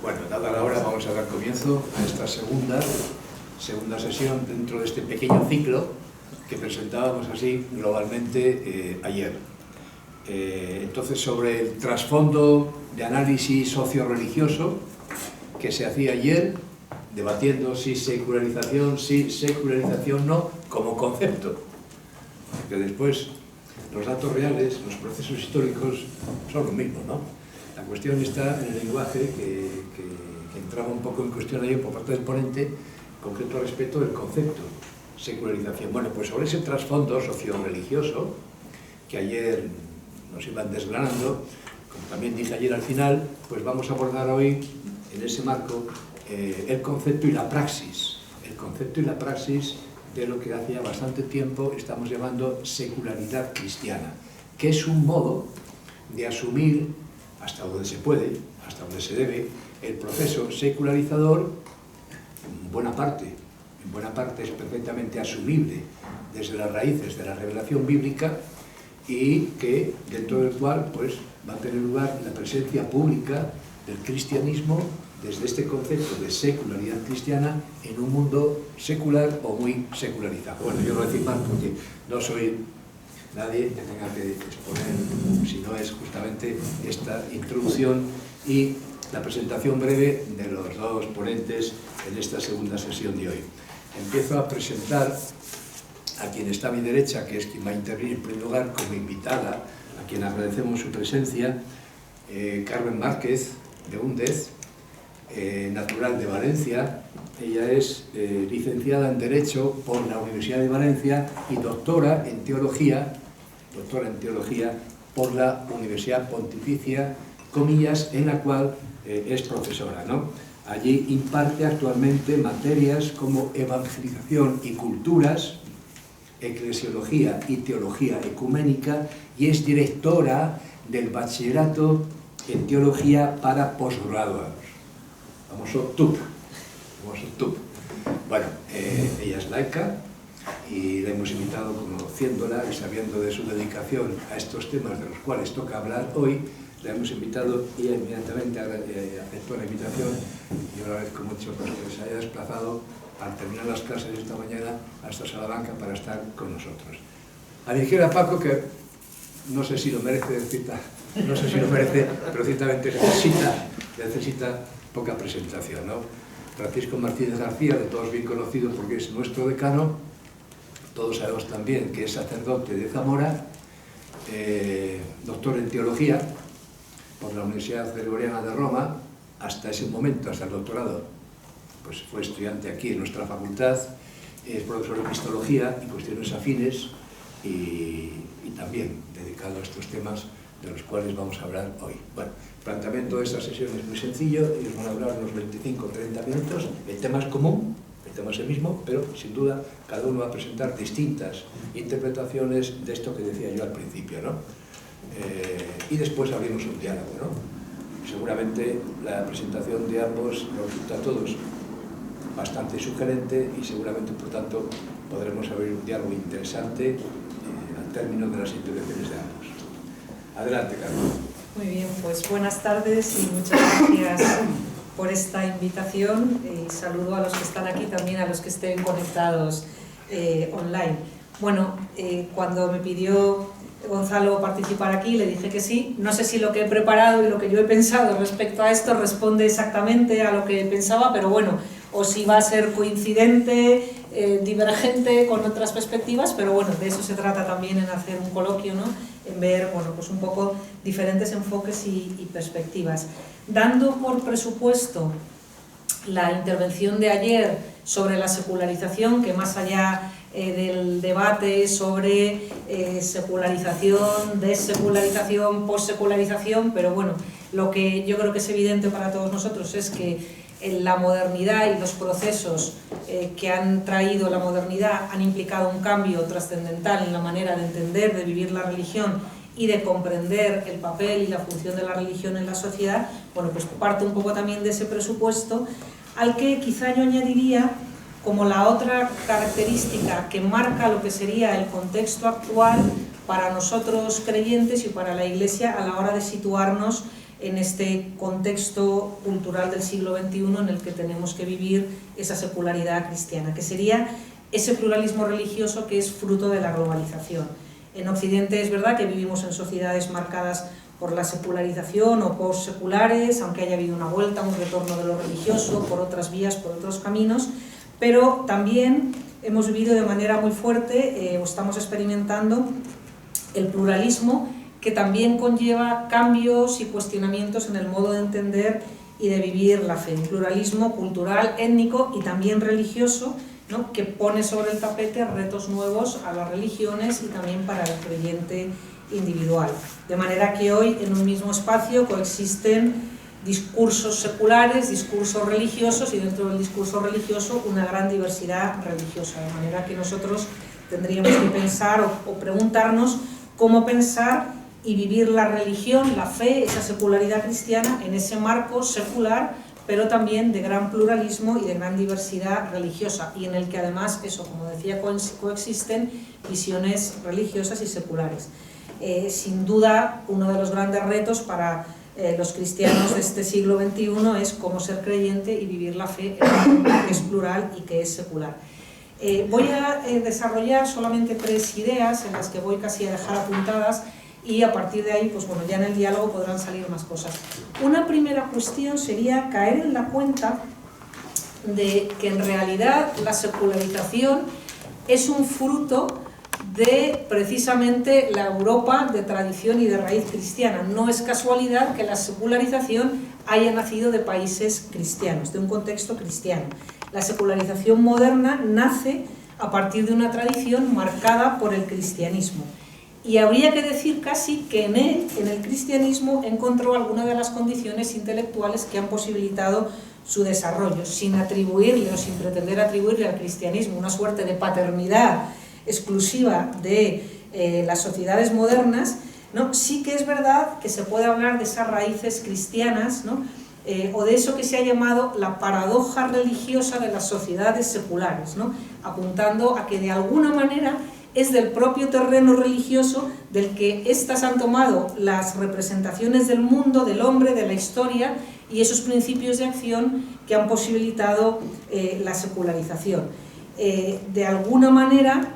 Bueno, dada la hora, vamos a dar comienzo a esta segunda sesión dentro de este pequeño ciclo que presentábamos así globalmente ayer. Entonces, sobre el trasfondo de análisis socio-religioso que se hacía ayer, debatiendo si secularización no, como concepto. Porque después los datos reales, los procesos históricos son lo mismo, ¿no? La cuestión está en el lenguaje que entraba un poco en cuestión ayer por parte del ponente, concreto respecto del concepto secularización. Bueno, pues sobre ese trasfondo socio-religioso que ayer nos iban desgranando, como también dije ayer al final, pues vamos a abordar hoy en ese marco el concepto y la praxis. El concepto y la praxis de lo que hace ya bastante tiempo estamos llamando secularidad cristiana, que es un modo de asumir, hasta donde se puede, hasta donde se debe, el proceso secularizador. En buena parte es perfectamente asumible desde las raíces de la revelación bíblica, y que dentro del cual pues va a tener lugar la presencia pública del cristianismo desde este concepto de secularidad cristiana en un mundo secular o muy secularizado. Bueno, yo lo voy a decir más porque no soy nadie que tenga que exponer, si no es justamente esta introducción y la presentación breve de los dos ponentes en esta segunda sesión de hoy. Empiezo a presentar a quien está a mi derecha, que es quien va a intervenir en primer lugar como invitada, a quien agradecemos su presencia, Carmen Márquez de Úndez, natural de Valencia. Ella es licenciada en Derecho por la Universidad de Valencia y doctora en Teología por la Universidad Pontificia, comillas, en la cual es profesora, ¿no? Allí imparte actualmente materias como evangelización y culturas, eclesiología y teología ecuménica, y es directora del bachillerato en teología para posgraduados, famoso TUP. Bueno, ella es laica y la hemos invitado, conociéndola y sabiendo de su dedicación a estos temas de los cuales toca hablar hoy. La hemos invitado y ella inmediatamente aceptó la invitación. Yo le agradezco mucho que se haya desplazado al terminar las clases esta mañana hasta Salamanca para estar con nosotros. A mi izquierda Paco, que no sé si lo merece, pero ciertamente necesita poca presentación, ¿no? Francisco Martínez García, de todos bien conocido porque es nuestro decano. Todos sabemos también que es sacerdote de Zamora, doctor en teología por la Universidad Gregoriana de Roma. Hasta ese momento, hasta el doctorado, pues fue estudiante aquí en nuestra facultad, es profesor de Cristología y cuestiones afines, y también dedicado a estos temas de los cuales vamos a hablar hoy. Bueno, el planteamiento de esta sesión es muy sencillo. Ellos van a hablar unos 25 o 30 minutos. El tema es común, el tema es el mismo, pero sin duda cada uno va a presentar distintas interpretaciones de esto que decía yo al principio, ¿no? Y después abrimos un diálogo, ¿no? Seguramente la presentación de ambos nos resulta a todos bastante sugerente y seguramente, por tanto, podremos abrir un diálogo interesante al término de las intervenciones de ambos. Adelante, Carlos. Muy bien, pues buenas tardes y muchas gracias por esta invitación, y saludo a los que están aquí, también a los que estén conectados online. Bueno, cuando me pidió Gonzalo participar aquí, le dije que sí. No sé si lo que he preparado y lo que yo he pensado respecto a esto responde exactamente a lo que pensaba, pero bueno, o si va a ser coincidente, divergente con otras perspectivas, pero bueno, de eso se trata también en hacer un coloquio, ¿no? En ver, bueno, pues un poco diferentes enfoques y perspectivas. Dando por presupuesto la intervención de ayer sobre la secularización, que más allá del debate sobre secularización, dessecularización, possecularización, pero bueno, lo que yo creo que es evidente para todos nosotros es que la modernidad y los procesos que han traído la modernidad han implicado un cambio trascendental en la manera de entender, de vivir la religión y de comprender el papel y la función de la religión en la sociedad. Bueno, pues parto un poco también de ese presupuesto, al que quizá yo añadiría como la otra característica que marca lo que sería el contexto actual para nosotros creyentes y para la Iglesia a la hora de situarnos en este contexto cultural del siglo XXI en el que tenemos que vivir esa secularidad cristiana, que sería ese pluralismo religioso que es fruto de la globalización. En Occidente es verdad que vivimos en sociedades marcadas por la secularización o post-seculares, aunque haya habido una vuelta, un retorno de lo religioso, por otras vías, por otros caminos, pero también hemos vivido de manera muy fuerte, o estamos experimentando, el pluralismo, que también conlleva cambios y cuestionamientos en el modo de entender y de vivir la fe. Un pluralismo cultural, étnico y también religioso, ¿no?, que pone sobre el tapete retos nuevos a las religiones y también para el creyente individual. De manera que hoy en un mismo espacio coexisten discursos seculares, discursos religiosos y dentro del discurso religioso una gran diversidad religiosa. De manera que nosotros tendríamos que pensar o preguntarnos cómo pensar y vivir la religión, la fe, esa secularidad cristiana en ese marco secular, pero también de gran pluralismo y de gran diversidad religiosa, y en el que además, eso, como decía, coexisten visiones religiosas y seculares. Sin duda, uno de los grandes retos para los cristianos de este siglo XXI es cómo ser creyente y vivir la fe en un mundo que es plural y que es secular. Voy a desarrollar solamente 3 ideas en las que voy casi a dejar apuntadas, y a partir de ahí, pues bueno, ya en el diálogo podrán salir más cosas. Una primera cuestión sería caer en la cuenta de que en realidad la secularización es un fruto de precisamente la Europa de tradición y de raíz cristiana. No es casualidad que la secularización haya nacido de países cristianos, de un contexto cristiano. La secularización moderna nace a partir de una tradición marcada por el cristianismo. Y habría que decir casi que en el cristianismo, encontró algunas de las condiciones intelectuales que han posibilitado su desarrollo, sin atribuirle o sin pretender atribuirle al cristianismo una suerte de paternidad exclusiva de las sociedades modernas, ¿no? Sí que es verdad que se puede hablar de esas raíces cristianas, ¿no? O de eso que se ha llamado la paradoja religiosa de las sociedades seculares, ¿no? Apuntando a que de alguna manera es del propio terreno religioso del que éstas han tomado las representaciones del mundo, del hombre, de la historia y esos principios de acción que han posibilitado la secularización. De alguna manera,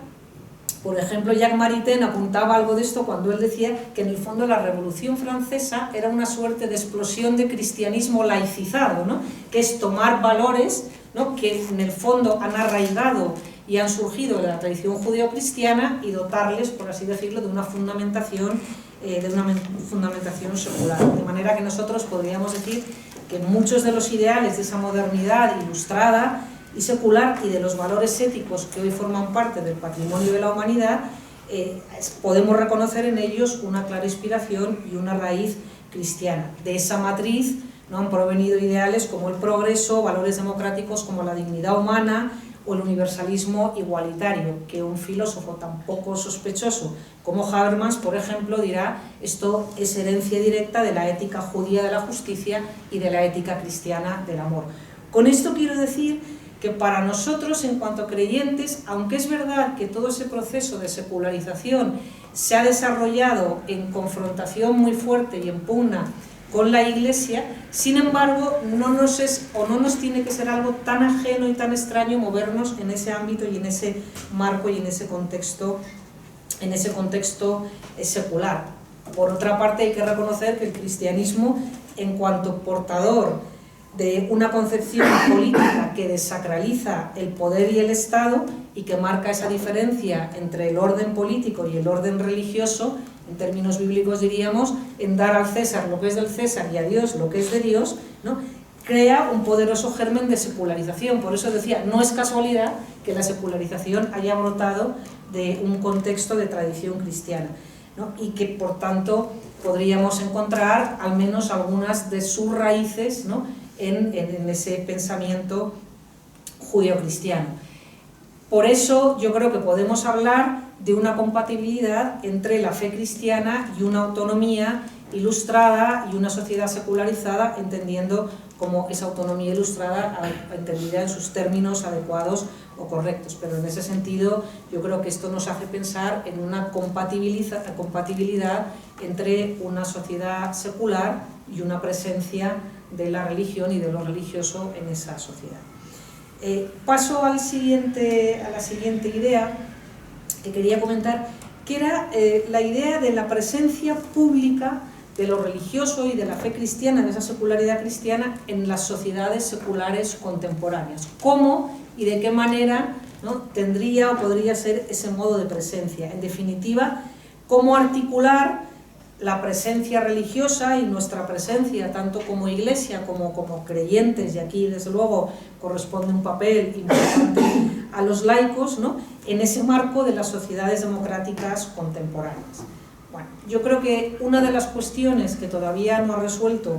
por ejemplo, Jacques Maritain apuntaba algo de esto cuando él decía que en el fondo la Revolución Francesa era una suerte de explosión de cristianismo laicizado, ¿no? Que es tomar valores, ¿no?, que en el fondo han arraigado y han surgido de la tradición judeocristiana y dotarles, por así decirlo, de una fundamentación secular. De manera que nosotros podríamos decir que muchos de los ideales de esa modernidad ilustrada y secular y de los valores éticos que hoy forman parte del patrimonio de la humanidad, podemos reconocer en ellos una clara inspiración y una raíz cristiana. De esa matriz, ¿no?, han provenido ideales como el progreso, valores democráticos como la dignidad humana o el universalismo igualitario, que un filósofo tan poco sospechoso como Habermas, por ejemplo, dirá: esto es herencia directa de la ética judía de la justicia y de la ética cristiana del amor. Con esto quiero decir que para nosotros, en cuanto creyentes, aunque es verdad que todo ese proceso de secularización se ha desarrollado en confrontación muy fuerte y en pugna con la Iglesia, sin embargo, no nos tiene que ser algo tan ajeno y tan extraño movernos en ese ámbito y en ese marco y en ese contexto secular. Por otra parte, hay que reconocer que el cristianismo, en cuanto portador de una concepción política que desacraliza el poder y el Estado y que marca esa diferencia entre el orden político y el orden religioso, en términos bíblicos diríamos, en dar al César lo que es del César y a Dios lo que es de Dios, ¿no?, crea un poderoso germen de secularización. Por eso decía, no es casualidad que la secularización haya brotado de un contexto de tradición cristiana, ¿no?, y que por tanto podríamos encontrar al menos algunas de sus raíces, ¿no?, en ese pensamiento judeocristiano. Por eso yo creo que podemos hablar de una compatibilidad entre la fe cristiana y una autonomía ilustrada y una sociedad secularizada, entendiendo como esa autonomía ilustrada entendida en sus términos adecuados o correctos. Pero en ese sentido yo creo que esto nos hace pensar en una compatibilidad entre una sociedad secular y una presencia de la religión y de lo religioso en esa sociedad. Paso a la siguiente idea que quería comentar, que era la idea de la presencia pública de lo religioso y de la fe cristiana, de esa secularidad cristiana, en las sociedades seculares contemporáneas. ¿Cómo y de qué manera, ¿no?, tendría o podría ser ese modo de presencia? En definitiva, cómo articular la presencia religiosa y nuestra presencia, tanto como iglesia como creyentes, y aquí desde luego corresponde un papel importante a los laicos, ¿no?, en ese marco de las sociedades democráticas contemporáneas. Bueno, yo creo que una de las cuestiones que todavía no ha resuelto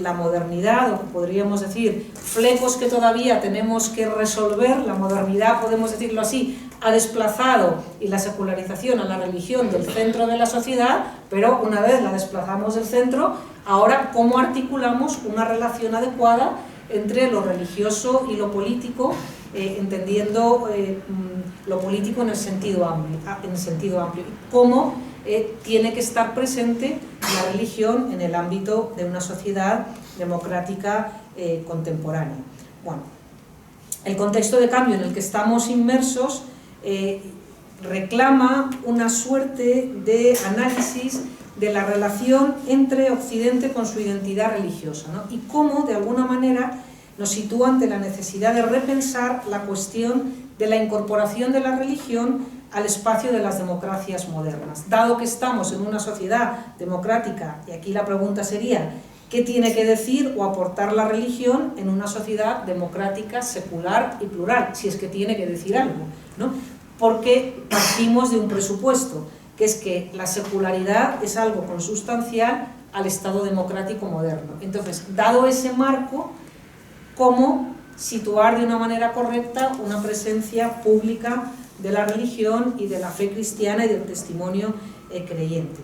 la modernidad, o podríamos decir flecos que todavía tenemos que resolver, la modernidad, podemos decirlo así, ha desplazado y la secularización a la religión del centro de la sociedad, pero una vez la desplazamos del centro, ahora cómo articulamos una relación adecuada entre lo religioso y lo político, entendiendo lo político en el sentido amplio, cómo tiene que estar presente la religión en el ámbito de una sociedad democrática contemporánea. Bueno, el contexto de cambio en el que estamos inmersos reclama una suerte de análisis de la relación entre Occidente con su identidad religiosa, ¿no?, y cómo, de alguna manera, nos sitúa ante la necesidad de repensar la cuestión de la incorporación de la religión al espacio de las democracias modernas. Dado que estamos en una sociedad democrática, y aquí la pregunta sería, ¿qué tiene que decir o aportar la religión en una sociedad democrática, secular y plural? Si es que tiene que decir algo, ¿no? Porque partimos de un presupuesto, que es que la secularidad es algo consustancial al Estado democrático moderno. Entonces, dado ese marco, ¿cómo situar de una manera correcta una presencia pública de la religión y de la fe cristiana y del testimonio creyente?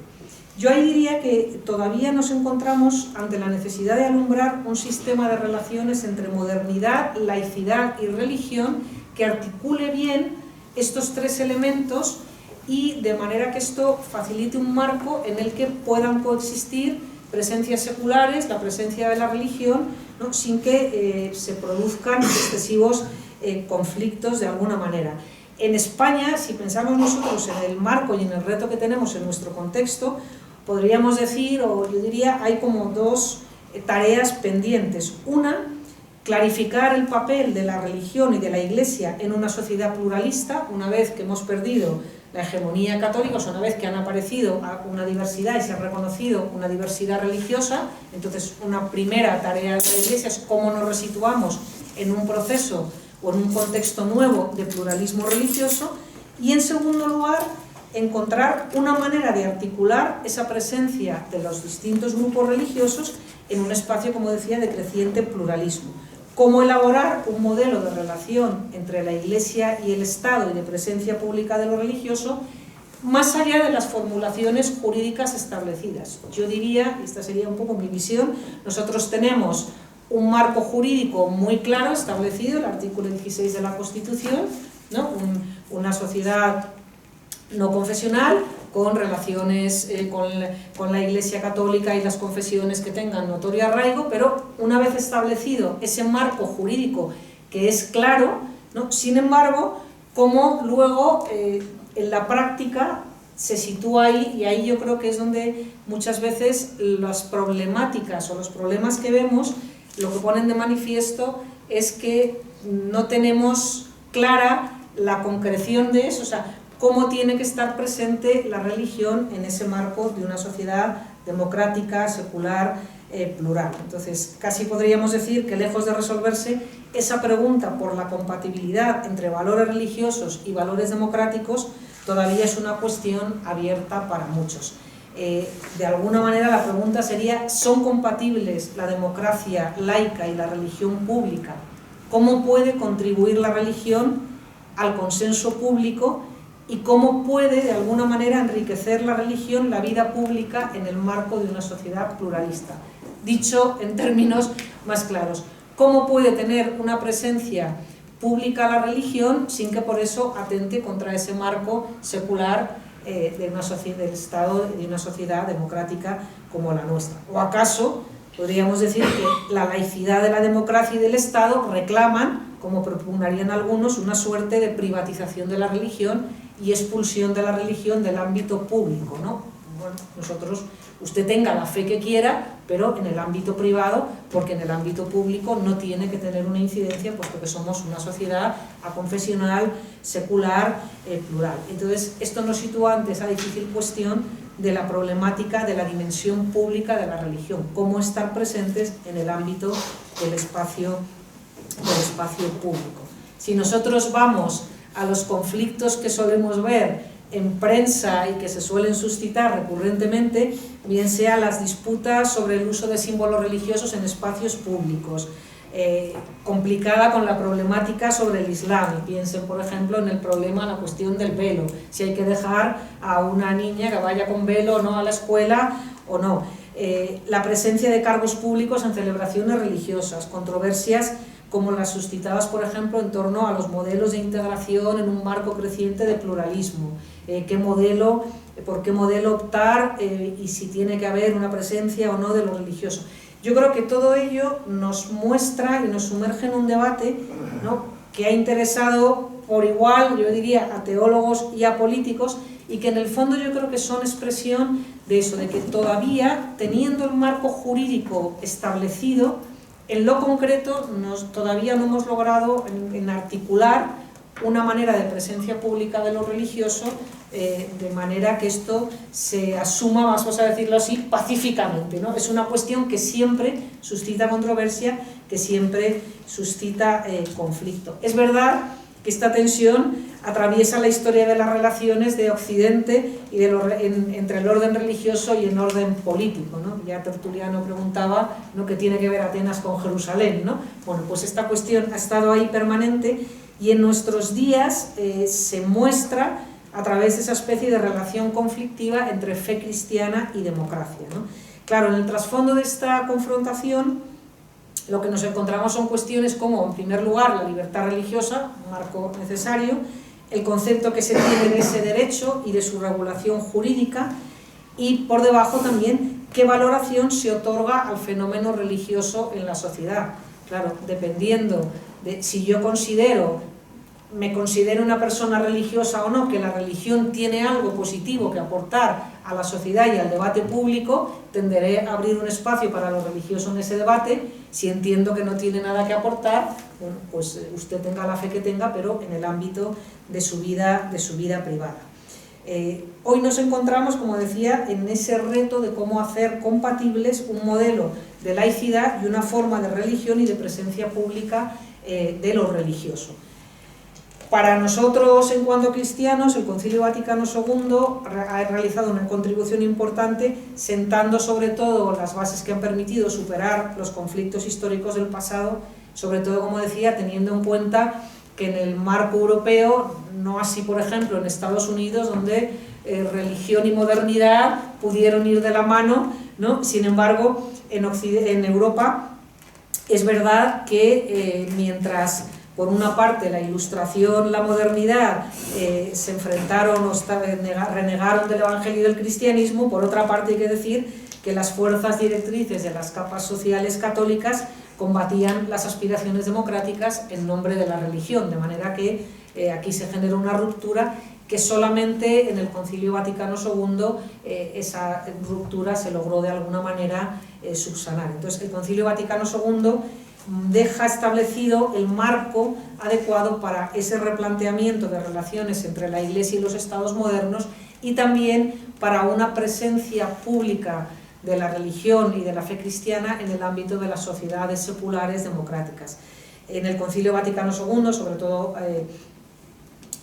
Yo ahí diría que todavía nos encontramos ante la necesidad de alumbrar un sistema de relaciones entre modernidad, laicidad y religión que articule bien estos tres elementos y de manera que esto facilite un marco en el que puedan coexistir presencias seculares, la presencia de la religión, ¿no?, sin que se produzcan excesivos conflictos de alguna manera. En España, si pensamos nosotros en el marco y en el reto que tenemos en nuestro contexto, podríamos decir, o yo diría, hay como dos tareas pendientes. Una, clarificar el papel de la religión y de la Iglesia en una sociedad pluralista, una vez que hemos perdido la hegemonía católica, o sea, una vez que han aparecido una diversidad y se ha reconocido una diversidad religiosa. Entonces, una primera tarea de la Iglesia es cómo nos resituamos en un proceso o en un contexto nuevo de pluralismo religioso, y en segundo lugar, encontrar una manera de articular esa presencia de los distintos grupos religiosos en un espacio, como decía, de creciente pluralismo. Cómo elaborar un modelo de relación entre la Iglesia y el Estado y de presencia pública de lo religioso, más allá de las formulaciones jurídicas establecidas. Yo diría, y esta sería un poco mi visión, nosotros tenemos un marco jurídico muy claro establecido, el artículo 16 de la Constitución, ¿no?, una sociedad no confesional, con relaciones con la Iglesia Católica y las confesiones que tengan notorio arraigo, pero una vez establecido ese marco jurídico que es claro, ¿no?, sin embargo, cómo luego en la práctica se sitúa ahí, y ahí yo creo que es donde muchas veces las problemáticas o los problemas que vemos, lo que ponen de manifiesto es que no tenemos clara la concreción de eso, o sea, cómo tiene que estar presente la religión en ese marco de una sociedad democrática, secular, plural. Entonces, casi podríamos decir que lejos de resolverse esa pregunta por la compatibilidad entre valores religiosos y valores democráticos, todavía es una cuestión abierta para muchos. De alguna manera la pregunta sería, ¿son compatibles la democracia laica y la religión pública? ¿Cómo puede contribuir la religión al consenso público? ¿Y cómo puede, de alguna manera, enriquecer la religión, la vida pública, en el marco de una sociedad pluralista? Dicho en términos más claros, ¿cómo puede tener una presencia pública la religión sin que por eso atente contra ese marco secular del Estado, de una sociedad democrática como la nuestra. ¿O acaso podríamos decir que la laicidad de la democracia y del Estado reclaman, como propugnarían algunos, una suerte de privatización de la religión y expulsión de la religión del ámbito público, ¿no? Bueno, usted tenga la fe que quiera, pero en el ámbito privado, porque en el ámbito público no tiene que tener una incidencia, puesto que somos una sociedad aconfesional, secular, plural. Entonces, esto nos sitúa ante esa difícil cuestión de la problemática de la dimensión pública de la religión, cómo estar presentes en el ámbito del espacio público. Si nosotros vamos a los conflictos que solemos ver en prensa y que se suelen suscitar recurrentemente, bien sea las disputas sobre el uso de símbolos religiosos en espacios públicos, complicada con la problemática sobre el Islam, y piensen por ejemplo en el problema, la cuestión del velo, si hay que dejar a una niña que vaya con velo o no a la escuela o no, la presencia de cargos públicos en celebraciones religiosas, controversias como las suscitadas por ejemplo en torno a los modelos de integración en un marco creciente de pluralismo, por qué modelo optar y si tiene que haber una presencia o no de lo religioso. Yo creo que todo ello nos muestra y nos sumerge en un debate, ¿no?, que ha interesado por igual, yo diría, a teólogos y a políticos, y que en el fondo yo creo que son expresión de eso, de que todavía, teniendo el marco jurídico establecido, en lo concreto todavía no hemos logrado en articular una manera de presencia pública de lo religioso, de manera que esto se asuma, vamos a decirlo así, pacíficamente, ¿no? Es una cuestión que siempre suscita controversia, que siempre suscita conflicto. Es verdad que esta tensión atraviesa la historia de las relaciones de Occidente y entre el orden religioso y el orden político, ¿no? Ya Tertuliano preguntaba, ¿no?, qué tiene que ver Atenas con Jerusalén, ¿no? Bueno, pues esta cuestión ha estado ahí permanente y en nuestros días se muestra a través de esa especie de relación conflictiva entre fe cristiana y democracia, ¿no? Claro, en el trasfondo de esta confrontación lo que nos encontramos son cuestiones como, en primer lugar, la libertad religiosa, un marco necesario, el concepto que se tiene de ese derecho y de su regulación jurídica, y por debajo también qué valoración se otorga al fenómeno religioso en la sociedad. Claro, dependiendo de si yo me considero una persona religiosa o no, que la religión tiene algo positivo que aportar a la sociedad y al debate público, tenderé a abrir un espacio para lo religioso en ese debate. Si entiendo que no tiene nada que aportar, bueno, pues usted tenga la fe que tenga, pero en el ámbito de su vida privada. Hoy nos encontramos, como decía, en ese reto de cómo hacer compatibles un modelo de laicidad y una forma de religión y de presencia pública de lo religioso. Para nosotros, en cuanto cristianos, el Concilio Vaticano II ha realizado una contribución importante, sentando sobre todo las bases que han permitido superar los conflictos históricos del pasado, sobre todo, como decía, teniendo en cuenta que en el marco europeo, no así por ejemplo en Estados Unidos, donde religión y modernidad pudieron ir de la mano, ¿no? Sin embargo, en Europa es verdad que mientras por una parte la Ilustración, la modernidad se enfrentaron o renegaron del Evangelio y del cristianismo, por otra parte hay que decir que las fuerzas directrices de las capas sociales católicas combatían las aspiraciones democráticas en nombre de la religión, de manera que aquí se generó una ruptura que solamente en el Concilio Vaticano II esa ruptura se logró de alguna manera subsanar. Entonces el Concilio Vaticano II deja establecido el marco adecuado para ese replanteamiento de relaciones entre la Iglesia y los estados modernos, y también para una presencia pública de la religión y de la fe cristiana en el ámbito de las sociedades seculares democráticas. En el Concilio Vaticano II, sobre todo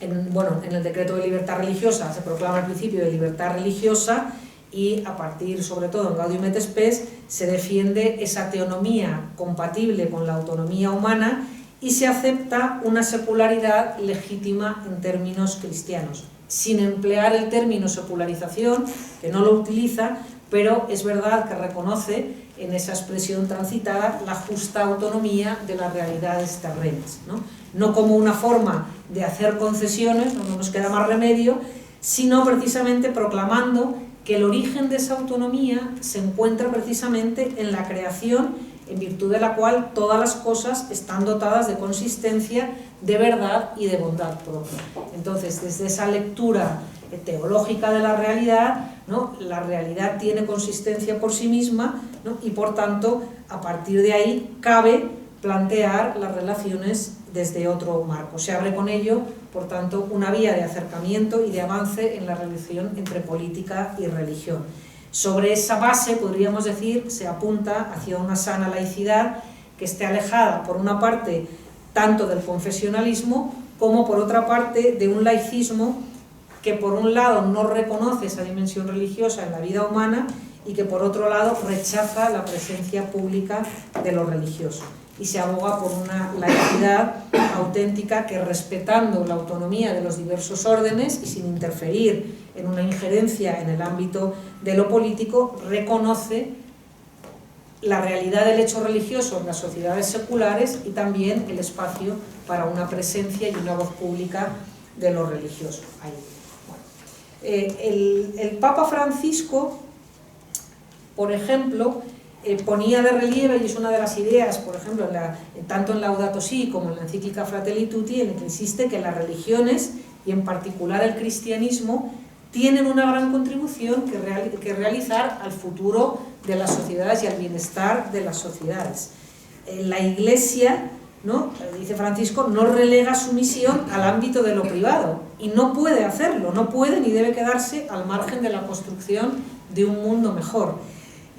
en el decreto de libertad religiosa, se proclama el principio de libertad religiosa, y a partir, sobre todo en Gaudium et Spes, se defiende esa teonomía compatible con la autonomía humana y se acepta una secularidad legítima en términos cristianos, sin emplear el término secularización, que no lo utiliza, pero es verdad que reconoce en esa expresión transitada la justa autonomía de las realidades terrenas, no como una forma de hacer concesiones, no nos queda más remedio, sino precisamente proclamando que el origen de esa autonomía se encuentra precisamente en la creación, en virtud de la cual todas las cosas están dotadas de consistencia, de verdad y de bondad propia. Entonces, desde esa lectura teológica de la realidad, ¿no?, la realidad tiene consistencia por sí misma, ¿no?, y por tanto, a partir de ahí cabe plantear las relaciones desde otro marco. Se abre con ello, por tanto, una vía de acercamiento y de avance en la relación entre política y religión. Sobre esa base, podríamos decir, se apunta hacia una sana laicidad que esté alejada, por una parte, tanto del confesionalismo, como por otra parte, de un laicismo que por un lado no reconoce esa dimensión religiosa en la vida humana y que por otro lado rechaza la presencia pública de lo religioso. Y se aboga por una laicidad auténtica que, respetando la autonomía de los diversos órdenes y sin interferir en una injerencia en el ámbito de lo político, reconoce la realidad del hecho religioso en las sociedades seculares y también el espacio para una presencia y una voz pública de lo religioso. Ahí. Bueno. El Papa Francisco, por ejemplo, ponía de relieve, y es una de las ideas, por ejemplo, tanto en Laudato Si como en la encíclica Fratelli Tutti, en el que insiste que las religiones, y en particular el cristianismo, tienen una gran contribución que realizar al futuro de las sociedades y al bienestar de las sociedades. La Iglesia, ¿no?, dice Francisco, no relega su misión al ámbito de lo privado, y no puede hacerlo, no puede ni debe quedarse al margen de la construcción de un mundo mejor.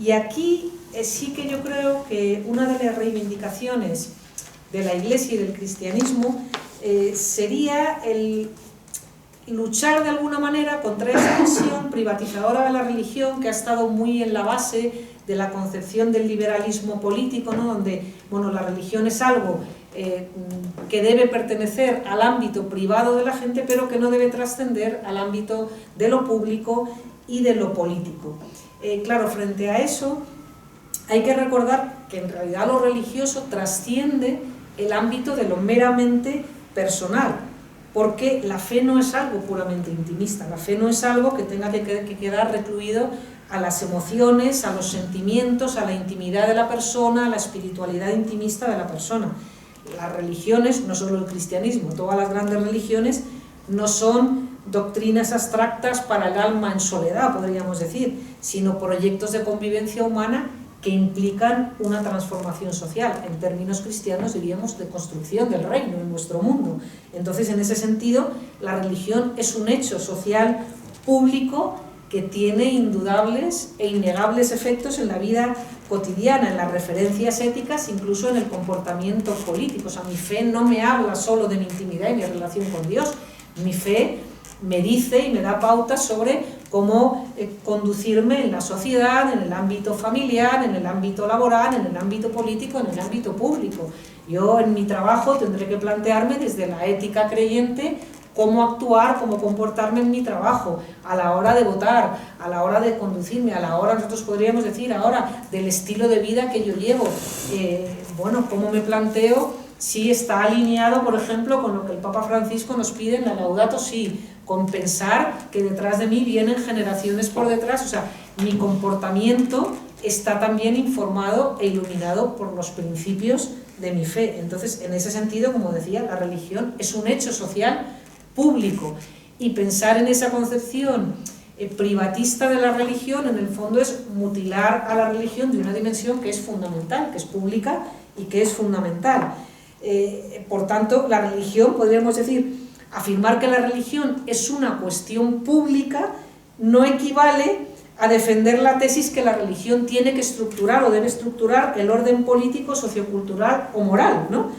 Y aquí sí que yo creo que una de las reivindicaciones de la Iglesia y del cristianismo sería el luchar de alguna manera contra esa visión privatizadora de la religión que ha estado muy en la base de la concepción del liberalismo político, ¿no?, donde, bueno, la religión es algo que debe pertenecer al ámbito privado de la gente, pero que no debe trascender al ámbito de lo público y de lo político. Claro, frente a eso hay que recordar que en realidad lo religioso trasciende el ámbito de lo meramente personal, porque la fe no es algo puramente intimista, la fe no es algo que tenga que quedar recluido a las emociones, a los sentimientos, a la intimidad de la persona, a la espiritualidad intimista de la persona. Las religiones, no solo el cristianismo, todas las grandes religiones no son doctrinas abstractas para el alma en soledad, podríamos decir, sino proyectos de convivencia humana que implican una transformación social. En términos cristianos diríamos de construcción del reino en nuestro mundo. Entonces, en ese sentido, la religión es un hecho social público que tiene indudables e innegables efectos en la vida cotidiana, en las referencias éticas, incluso en el comportamiento político. O sea, mi fe no me habla solo de mi intimidad y mi relación con Dios. Mi fe me dice y me da pautas sobre cómo conducirme en la sociedad, en el ámbito familiar, en el ámbito laboral, en el ámbito político, en el ámbito público. Yo en mi trabajo tendré que plantearme desde la ética creyente cómo actuar, cómo comportarme en mi trabajo, a la hora de votar, a la hora de conducirme, a la hora, nosotros podríamos decir ahora, del estilo de vida que yo llevo. Bueno, cómo me planteo si está alineado, por ejemplo, con lo que el Papa Francisco nos pide en la Laudato Si, con pensar que detrás de mí vienen generaciones por detrás. O sea, mi comportamiento está también informado e iluminado por los principios de mi fe. Entonces, en ese sentido, como decía, la religión es un hecho social público, y pensar en esa concepción privatista de la religión, en el fondo, es mutilar a la religión de una dimensión que es fundamental, que es pública y que es fundamental. Por tanto, la religión, podríamos decir, afirmar que la religión es una cuestión pública no equivale a defender la tesis que la religión tiene que estructurar o debe estructurar el orden político, sociocultural o moral, ¿no?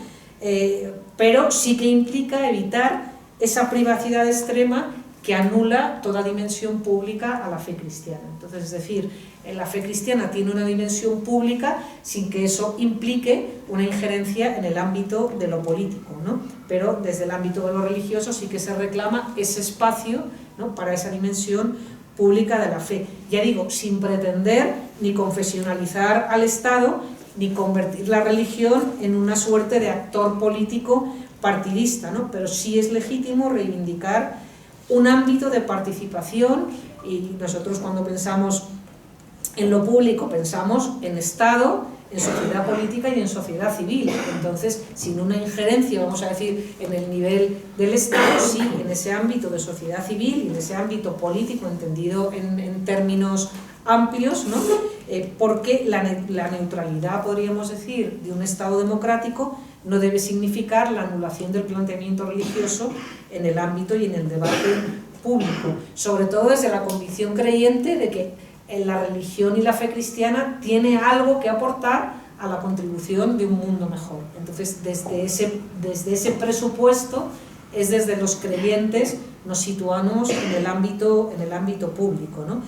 Pero sí que implica evitar esa privacidad extrema que anula toda dimensión pública a la fe cristiana. Entonces, es decir, la fe cristiana tiene una dimensión pública sin que eso implique una injerencia en el ámbito de lo político, ¿no? Pero desde el ámbito de lo religioso sí que se reclama ese espacio, ¿no?, para esa dimensión pública de la fe. Ya digo, sin pretender ni confesionalizar al Estado, ni convertir la religión en una suerte de actor político partidista, ¿no? Pero sí es legítimo reivindicar un ámbito de participación, y nosotros cuando pensamos en lo público pensamos en Estado, en sociedad política y en sociedad civil. Entonces, sin una injerencia, vamos a decir, en el nivel del Estado, sí, en ese ámbito de sociedad civil y en ese ámbito político, entendido en términos amplios, ¿no? Porque la neutralidad, podríamos decir, de un Estado democrático no debe significar la anulación del planteamiento religioso en el ámbito y en el debate público, sobre todo desde la convicción creyente de que la religión y la fe cristiana tiene algo que aportar a la contribución de un mundo mejor. Entonces, desde ese presupuesto es desde los creyentes nos situamos en el ámbito público, ¿no?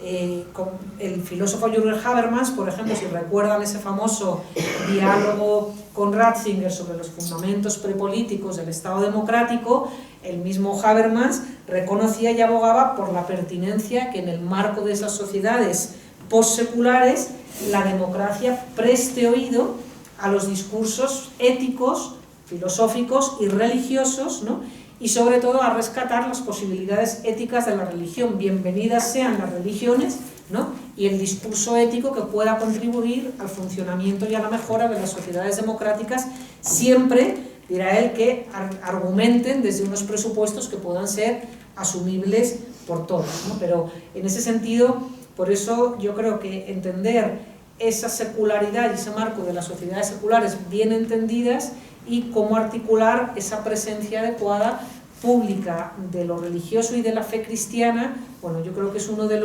El filósofo Jürgen Habermas, por ejemplo, si recuerdan ese famoso diálogo con Ratzinger sobre los fundamentos prepolíticos del Estado democrático, el mismo Habermas reconocía y abogaba por la pertinencia que en el marco de esas sociedades postseculares la democracia preste oído a los discursos éticos, filosóficos y religiosos, ¿no? Y sobre todo a rescatar las posibilidades éticas de la religión. Bienvenidas sean las religiones, ¿no? Y el discurso ético que pueda contribuir al funcionamiento y a la mejora de las sociedades democráticas, siempre, dirá él, que argumenten desde unos presupuestos que puedan ser asumibles por todos, ¿no? Pero en ese sentido, por eso yo creo que entender esa secularidad y ese marco de las sociedades seculares bien entendidas y cómo articular esa presencia adecuada pública de lo religioso y de la fe cristiana, bueno, yo creo que es uno de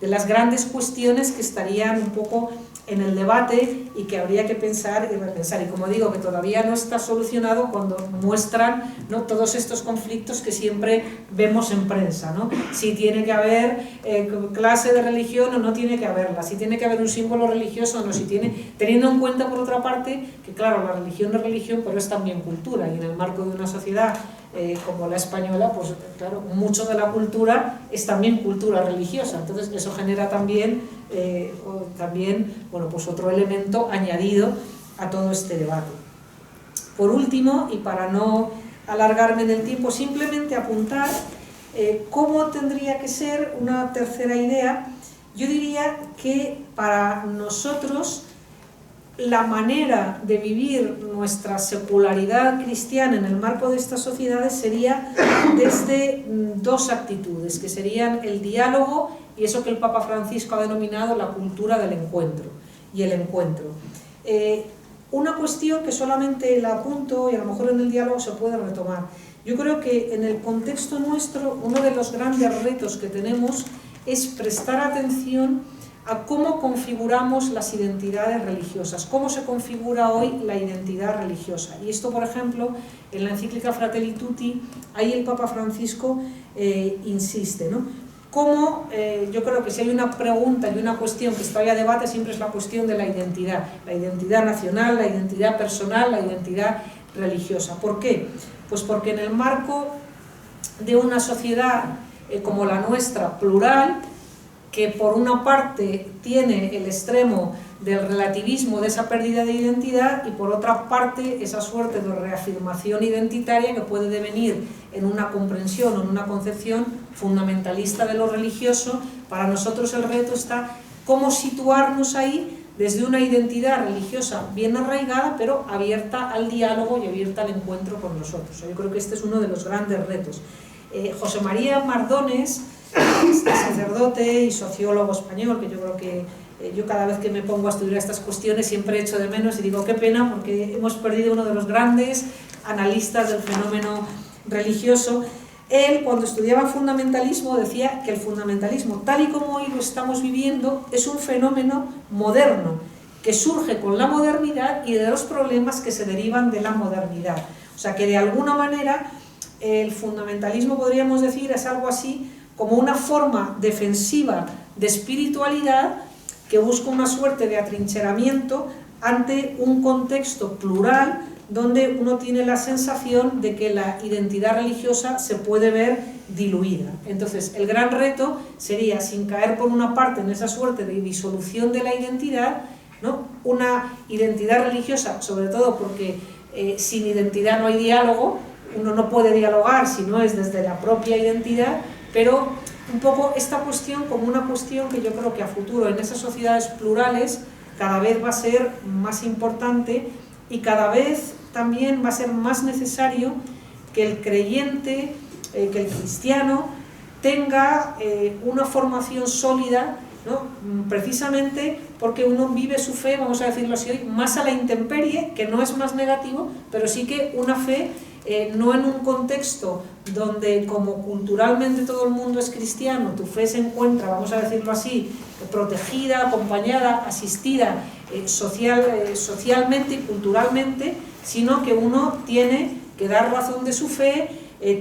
las grandes cuestiones que estarían un poco en el debate y que habría que pensar y repensar. Y como digo, que todavía no está solucionado cuando muestran, ¿no?, todos estos conflictos que siempre vemos en prensa, ¿no? Si tiene que haber clase de religión o no tiene que haberla, si tiene que haber un símbolo religioso o no, si tiene, teniendo en cuenta, por otra parte, que claro, la religión es religión, pero es también cultura, y en el marco de una sociedad como la española, pues claro, mucho de la cultura es también cultura religiosa. Entonces eso genera también, bueno, pues otro elemento añadido a todo este debate. Por último, y para no alargarme en el tiempo, simplemente apuntar cómo tendría que ser una tercera idea. Yo diría que para nosotros la manera de vivir nuestra secularidad cristiana en el marco de estas sociedades sería desde dos actitudes, que serían el diálogo y eso que el Papa Francisco ha denominado la cultura del encuentro y el encuentro. Una cuestión que solamente la apunto y a lo mejor en el diálogo se puede retomar. Yo creo que en el contexto nuestro uno de los grandes retos que tenemos es prestar atención a cómo configuramos las identidades religiosas, cómo se configura hoy la identidad religiosa. Y esto, por ejemplo, en la encíclica Fratelli Tutti, ahí el Papa Francisco insiste, ¿no? Cómo, yo creo que si hay una pregunta y una cuestión que está a debate, siempre es la cuestión de la identidad nacional, la identidad personal, la identidad religiosa. ¿Por qué? Pues porque en el marco de una sociedad como la nuestra, plural, que por una parte tiene el extremo del relativismo, de esa pérdida de identidad, y por otra parte esa suerte de reafirmación identitaria que puede devenir en una comprensión o en una concepción fundamentalista de lo religioso. Para nosotros el reto está cómo situarnos ahí desde una identidad religiosa bien arraigada, pero abierta al diálogo y abierta al encuentro con nosotros. Yo creo que este es uno de los grandes retos. José María Mardones, este sacerdote y sociólogo español, que yo creo que yo cada vez que me pongo a estudiar estas cuestiones siempre echo de menos y digo qué pena porque hemos perdido uno de los grandes analistas del fenómeno religioso. Él, cuando estudiaba fundamentalismo, decía que el fundamentalismo, tal y como hoy lo estamos viviendo, es un fenómeno moderno, que surge con la modernidad y de los problemas que se derivan de la modernidad. O sea que de alguna manera el fundamentalismo, podríamos decir, es algo así como una forma defensiva de espiritualidad que busca una suerte de atrincheramiento ante un contexto plural donde uno tiene la sensación de que la identidad religiosa se puede ver diluida. Entonces, el gran reto sería, sin caer por una parte en esa suerte de disolución de la identidad, ¿no?, una identidad religiosa, sobre todo porque sin identidad no hay diálogo, uno no puede dialogar si no es desde la propia identidad, pero un poco esta cuestión como una cuestión que yo creo que a futuro en esas sociedades plurales cada vez va a ser más importante y cada vez también va a ser más necesario que el creyente, que el cristiano tenga una formación sólida, ¿no? Precisamente porque uno vive su fe, vamos a decirlo así hoy, más a la intemperie, que no es más negativo, pero sí que una fe no en un contexto donde como culturalmente todo el mundo es cristiano, tu fe se encuentra, vamos a decirlo así, protegida, acompañada, asistida socialmente y culturalmente, sino que uno tiene que dar razón de su fe,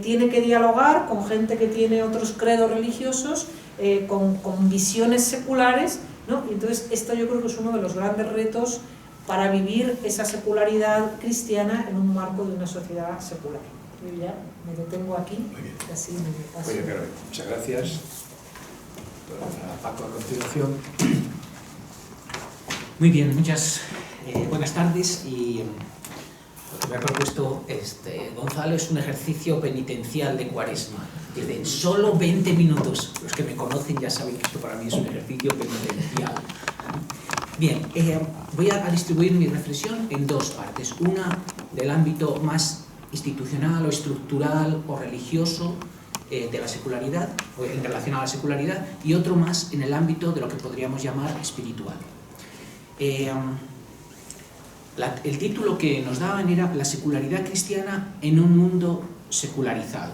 tiene que dialogar con gente que tiene otros credos religiosos, con visiones seculares, ¿no? Y entonces esto yo creo que es uno de los grandes retos para vivir esa secularidad cristiana en un marco de una sociedad secular. Yo ya me detengo aquí, así me paso. Oye, pero muchas gracias. Paco, a continuación. Muy bien, muchas buenas tardes. Y lo que me ha propuesto Gonzalo es un ejercicio penitencial de Cuaresma. Desde solo 20 minutos. Los que me conocen ya saben que esto para mí es un ejercicio penitencial. Bien, voy a distribuir mi reflexión en dos partes. Una del ámbito más institucional o estructural o religioso de la secularidad, o en relación a la secularidad, y otro más en el ámbito de lo que podríamos llamar espiritual. El título que nos daban era La secularidad cristiana en un mundo secularizado,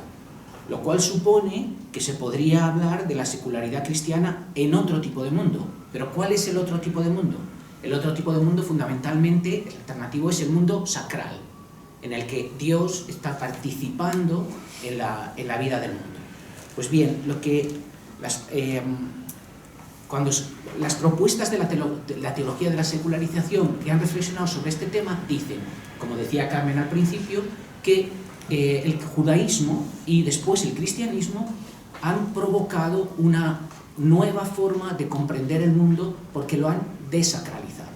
lo cual supone que se podría hablar de la secularidad cristiana en otro tipo de mundo. ¿Pero cuál es el otro tipo de mundo? El otro tipo de mundo fundamentalmente, el alternativo, es el mundo sacral, en el que Dios está participando en la vida del mundo. Pues bien, cuando las propuestas de la teología de la secularización que han reflexionado sobre este tema dicen, como decía Carmen al principio, que el judaísmo y después el cristianismo han provocado una nueva forma de comprender el mundo porque lo han desacralizado.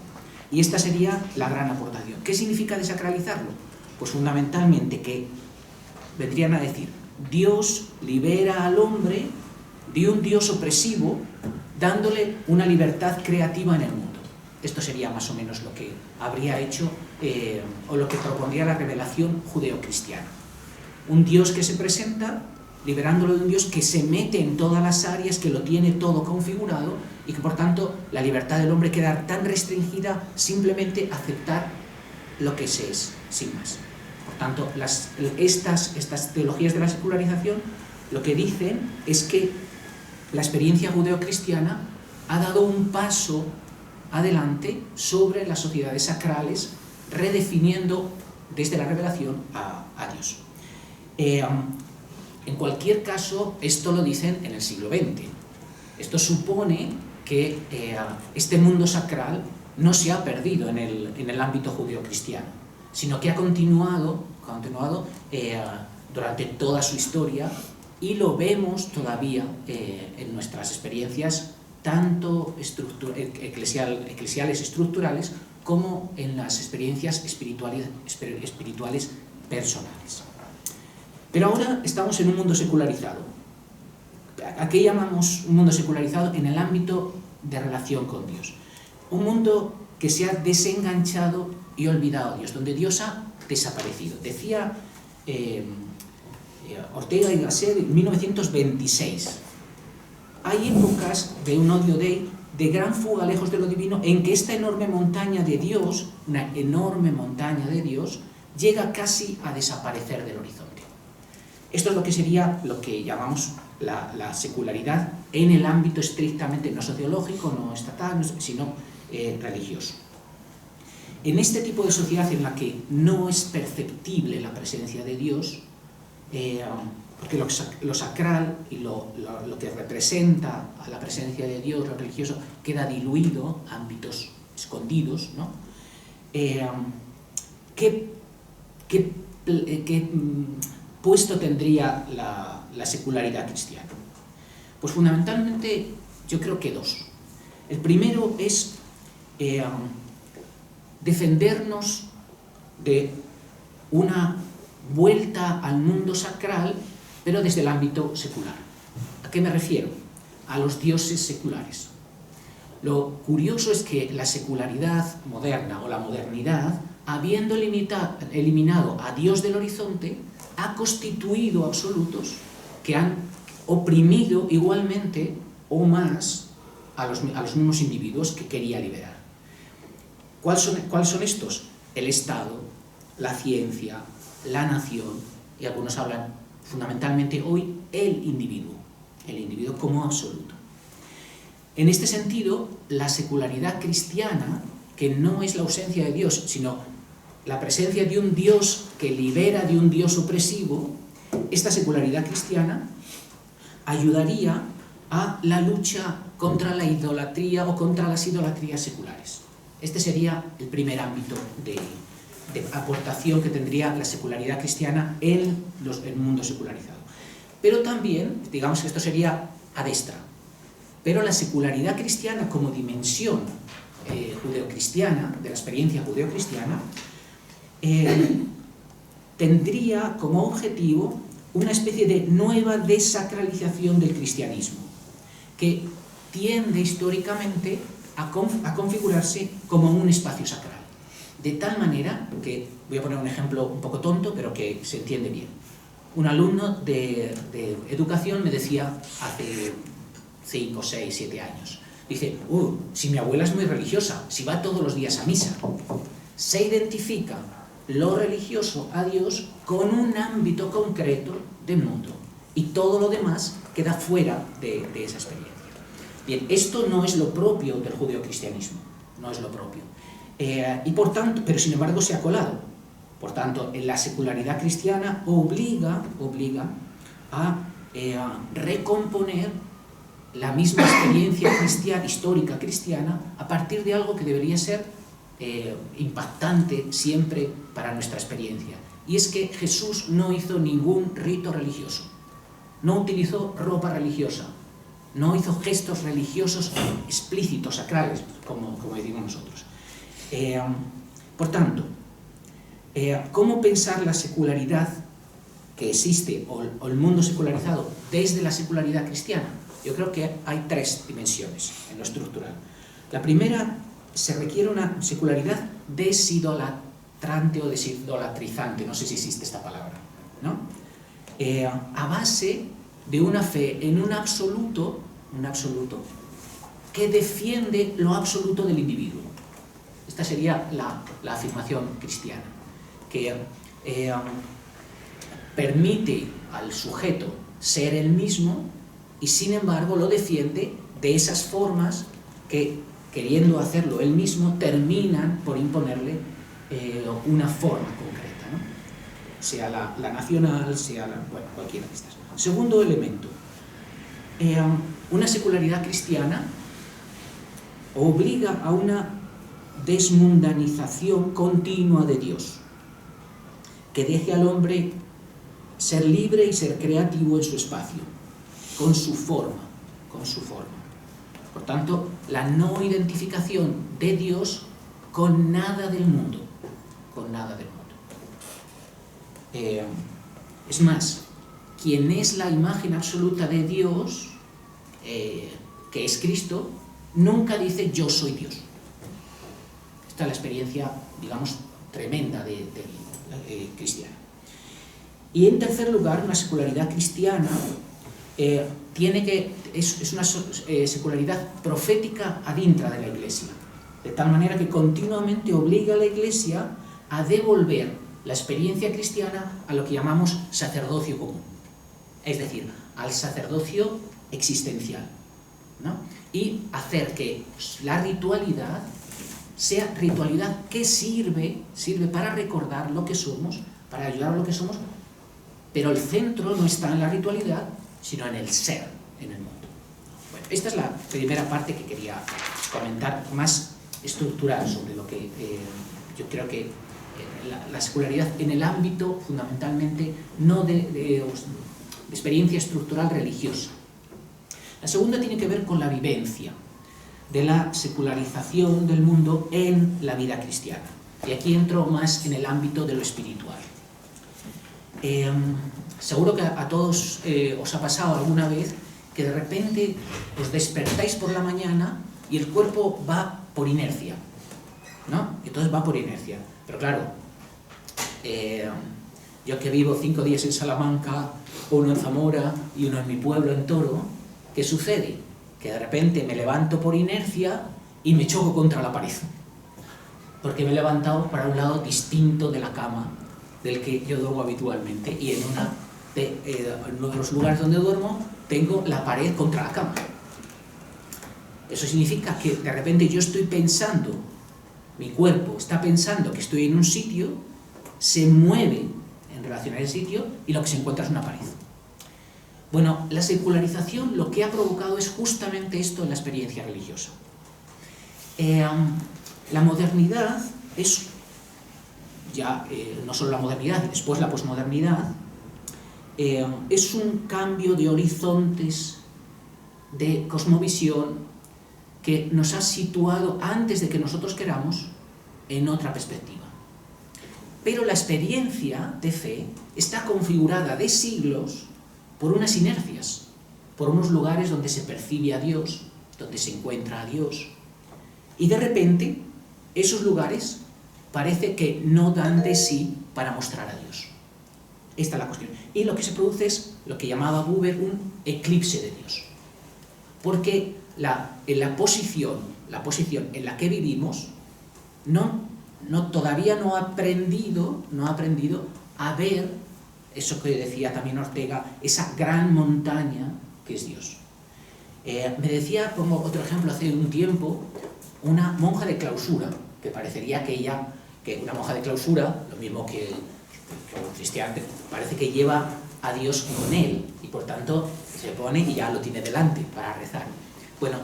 Y esta sería la gran aportación. ¿Qué significa desacralizarlo? Pues fundamentalmente que vendrían a decir, Dios libera al hombre de un Dios opresivo, dándole una libertad creativa en el mundo. Esto sería más o menos lo que habría hecho o lo que propondría la revelación judeocristiana. Un Dios que se presenta liberándolo de un Dios que se mete en todas las áreas, que lo tiene todo configurado y que por tanto la libertad del hombre queda tan restringida simplemente aceptar lo que se es, sin más. Por tanto, estas teologías de la secularización lo que dicen es que la experiencia judeocristiana ha dado un paso adelante sobre las sociedades sacrales, redefiniendo desde la revelación a Dios. En cualquier caso, esto lo dicen en el siglo XX. Esto supone que este mundo sacral no se ha perdido en el ámbito judeocristiano, sino que ha continuado durante toda su historia y lo vemos todavía en nuestras experiencias tanto eclesiales estructurales como en las experiencias espirituales personales. Pero ahora estamos en un mundo secularizado. ¿A qué llamamos un mundo secularizado? En el ámbito de relación con Dios. Un mundo que se ha desenganchado y olvidado a Dios, donde Dios ha desaparecido. Decía Ortega y Gasset en 1926. Hay épocas de un odio de gran fuga lejos de lo divino, en que esta enorme montaña de Dios, una enorme montaña de Dios, llega casi a desaparecer del horizonte. Esto es lo que sería lo que llamamos la secularidad en el ámbito estrictamente no sociológico, no estatal, sino religioso. En este tipo de sociedad en la que no es perceptible la presencia de Dios, porque lo sacral y lo que representa a la presencia de Dios, lo religioso, queda diluido a ámbitos escondidos, ¿no? ¿Qué puesto tendría la secularidad cristiana? Pues fundamentalmente yo creo que dos. El primero es defendernos de una vuelta al mundo sacral, pero desde el ámbito secular. ¿A qué me refiero? A los dioses seculares. Lo curioso es que la secularidad moderna o la modernidad, habiendo eliminado a Dios del horizonte, ha constituido absolutos que han oprimido igualmente o más a los mismos individuos que quería liberar. ¿Cuáles son estos? El Estado, la ciencia, la nación, y algunos hablan fundamentalmente hoy el individuo como absoluto. En este sentido, la secularidad cristiana, que no es la ausencia de Dios, sino la presencia de un Dios que libera de un Dios opresivo, esta secularidad cristiana ayudaría a la lucha contra la idolatría o contra las idolatrías seculares. Este sería el primer ámbito de aportación que tendría la secularidad cristiana en el mundo secularizado. Pero también, digamos que esto sería a destra, pero la secularidad cristiana como dimensión judeocristiana, de la experiencia judeocristiana, tendría como objetivo una especie de nueva desacralización del cristianismo, que tiende históricamente a configurarse como un espacio sacral. De tal manera que, voy a poner un ejemplo un poco tonto, pero que se entiende bien. Un alumno de educación me decía hace 5, 6, 7 años, dice, si mi abuela es muy religiosa, si va todos los días a misa, se identifica lo religioso a Dios con un ámbito concreto del mundo y todo lo demás queda fuera de esa experiencia. Bien, esto no es lo propio del judeocristianismo, no es lo propio. Y por tanto, pero sin embargo se ha colado. Por tanto, la secularidad cristiana obliga a recomponer la misma experiencia histórica cristiana a partir de algo que debería ser impactante siempre para nuestra experiencia. Y es que Jesús no hizo ningún rito religioso, no utilizó ropa religiosa, no hizo gestos religiosos explícitos, sacrales, como decimos nosotros. Por tanto, ¿cómo pensar la secularidad que existe o el mundo secularizado desde la secularidad cristiana? Yo creo que hay 3 dimensiones en lo estructural. La primera, se requiere una secularidad desidolatrante o desidolatrizante, no sé si existe esta palabra, ¿no? A base de una fe en un absoluto que defiende lo absoluto del individuo. Esta sería la afirmación cristiana, que permite al sujeto ser el mismo y sin embargo lo defiende de esas formas que, queriendo hacerlo él mismo, terminan por imponerle una forma concreta, ¿no? Sea la nacional, sea cualquiera de estas. Segundo elemento, una secularidad cristiana obliga a una desmundanización continua de Dios, que deje al hombre ser libre y ser creativo en su espacio, con su forma. Por tanto, la no identificación de Dios con nada del mundo. Es más, quien es la imagen absoluta de Dios, que es Cristo, nunca dice yo soy Dios. Esta es la experiencia, digamos, tremenda de cristiana. Y en tercer lugar, una secularidad cristiana es una secularidad profética ad intra de la Iglesia, de tal manera que continuamente obliga a la Iglesia a devolver la experiencia cristiana a lo que llamamos sacerdocio común, es decir, al sacerdocio existencial, ¿no? Y hacer que la ritualidad sea ritualidad que sirve para recordar lo que somos, para ayudar a lo que somos, pero el centro no está en la ritualidad, sino en el ser, en el mundo. Bueno, esta es la primera parte que quería comentar, más estructural, sobre lo que yo creo que la secularidad en el ámbito, fundamentalmente, no de experiencia estructural religiosa. La segunda tiene que ver con la vivencia de la secularización del mundo en la vida cristiana. Y aquí entro más en el ámbito de lo espiritual. Seguro que a todos os ha pasado alguna vez que de repente os despertáis por la mañana y el cuerpo va por inercia, ¿no? Entonces va por inercia. Pero claro, yo que vivo 5 días en Salamanca, uno en Zamora y uno en mi pueblo, en Toro, ¿qué sucede? Que de repente me levanto por inercia y me choco contra la pared. Porque me he levantado para un lado distinto de la cama del que yo duermo habitualmente. Y en uno de los lugares donde duermo tengo la pared contra la cama. Eso significa que de repente yo estoy pensando, mi cuerpo está pensando que estoy en un sitio, se mueve en relación a ese sitio y lo que se encuentra es una pared. Bueno, la secularización lo que ha provocado es justamente esto en la experiencia religiosa. La modernidad es, ya no solo la modernidad, después la posmodernidad, es un cambio de horizontes, de cosmovisión, que nos ha situado, antes de que nosotros queramos, en otra perspectiva. Pero la experiencia de fe está configurada de siglos por unas inercias, por unos lugares donde se percibe a Dios, donde se encuentra a Dios. Y de repente, esos lugares parece que no dan de sí para mostrar a Dios. Esta es la cuestión. Y lo que se produce es lo que llamaba Buber un eclipse de Dios. Porque en la posición en la que vivimos, todavía no ha aprendido a ver eso que decía también Ortega, esa gran montaña que es Dios. Me decía, pongo otro ejemplo, hace un tiempo, una monja de clausura, que parecería que una monja de clausura, lo mismo que un cristiano, parece que lleva a Dios con él, y por tanto se pone y ya lo tiene delante para rezar. Bueno,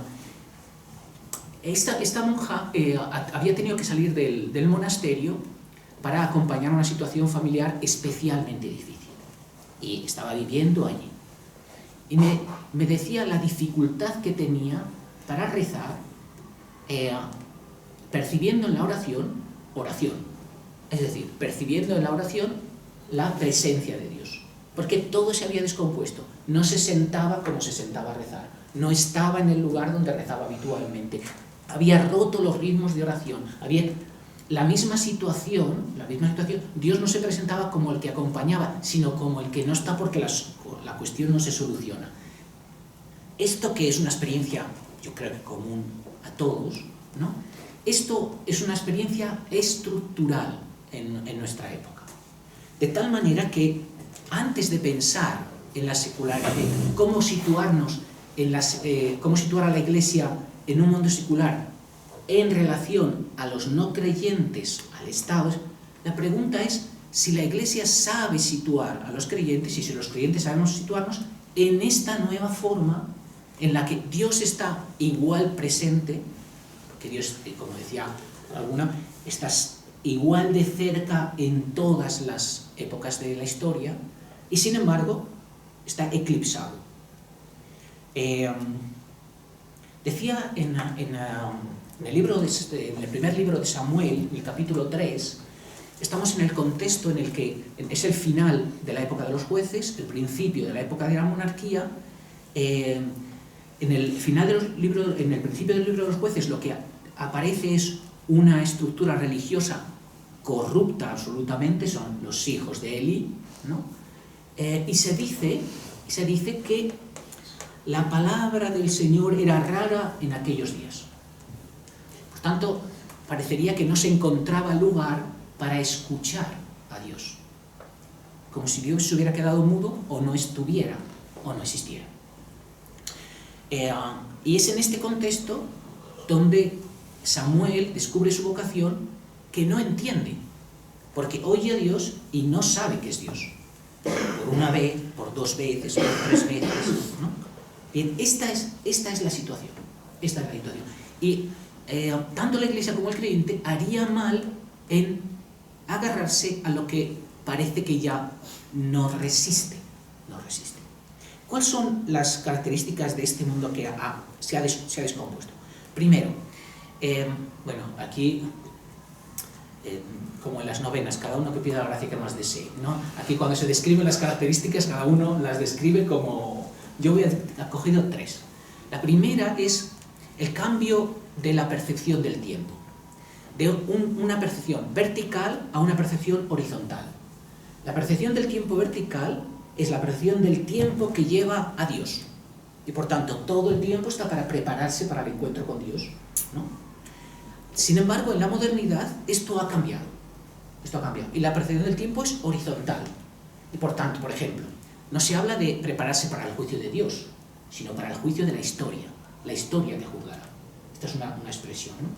esta monja había tenido que salir del monasterio para acompañar una situación familiar especialmente difícil. Y estaba viviendo allí. Y me decía la dificultad que tenía para rezar, percibiendo en la oración. Es decir, percibiendo en la oración la presencia de Dios. Porque todo se había descompuesto. No se sentaba como se sentaba a rezar. No estaba en el lugar donde rezaba habitualmente. Había roto los ritmos de oración. Había la misma situación, Dios no se presentaba como el que acompañaba, sino como el que no está porque la cuestión no se soluciona. Esto que es una experiencia, yo creo que común a todos, ¿no? Esto es una experiencia estructural en nuestra época. De tal manera que antes de pensar en la secularidad, cómo situar a la Iglesia en un mundo secular en relación a los no creyentes, al Estado, la pregunta es si la Iglesia sabe situar a los creyentes y si los creyentes sabemos situarnos en esta nueva forma en la que Dios está igual presente, porque Dios, como decía alguna, está igual de cerca en todas las épocas de la historia y sin embargo está eclipsado. Decía en el primer libro de Samuel, en el capítulo 3, estamos en el contexto en el que es el final de la época de los jueces, el principio de la época de la monarquía. En el principio del libro de los jueces lo que aparece es una estructura religiosa corrupta absolutamente, son los hijos de Eli, ¿no? Y se dice que la palabra del Señor era rara en aquellos días. Por tanto, parecería que no se encontraba lugar para escuchar a Dios. Como si Dios se hubiera quedado mudo o no estuviera o no existiera. Y es en este contexto donde Samuel descubre su vocación que no entiende, porque oye a Dios y no sabe que es Dios. Por una vez, por 2 veces, por 3 veces, ¿no? Bien, esta es la situación. Y tanto la Iglesia como el creyente haría mal en agarrarse a lo que parece que ya no resiste. ¿Cuáles son las características de este mundo que se ha descompuesto? Primero, aquí como en las novenas, cada uno que pida la gracia que más desee, ¿no? Aquí cuando se describen las características, cada uno las describe como... Yo he cogido 3. La primera es el cambio de la percepción del tiempo, de una percepción vertical a una percepción horizontal. La percepción del tiempo vertical es la percepción del tiempo que lleva a Dios, y por tanto todo el tiempo está para prepararse para el encuentro con Dios, ¿no? Sin embargo, en la modernidad esto ha cambiado, y la percepción del tiempo es horizontal, y por tanto, por ejemplo, no se habla de prepararse para el juicio de Dios, sino para el juicio de la historia que juzgará. Esta es una expresión, ¿no?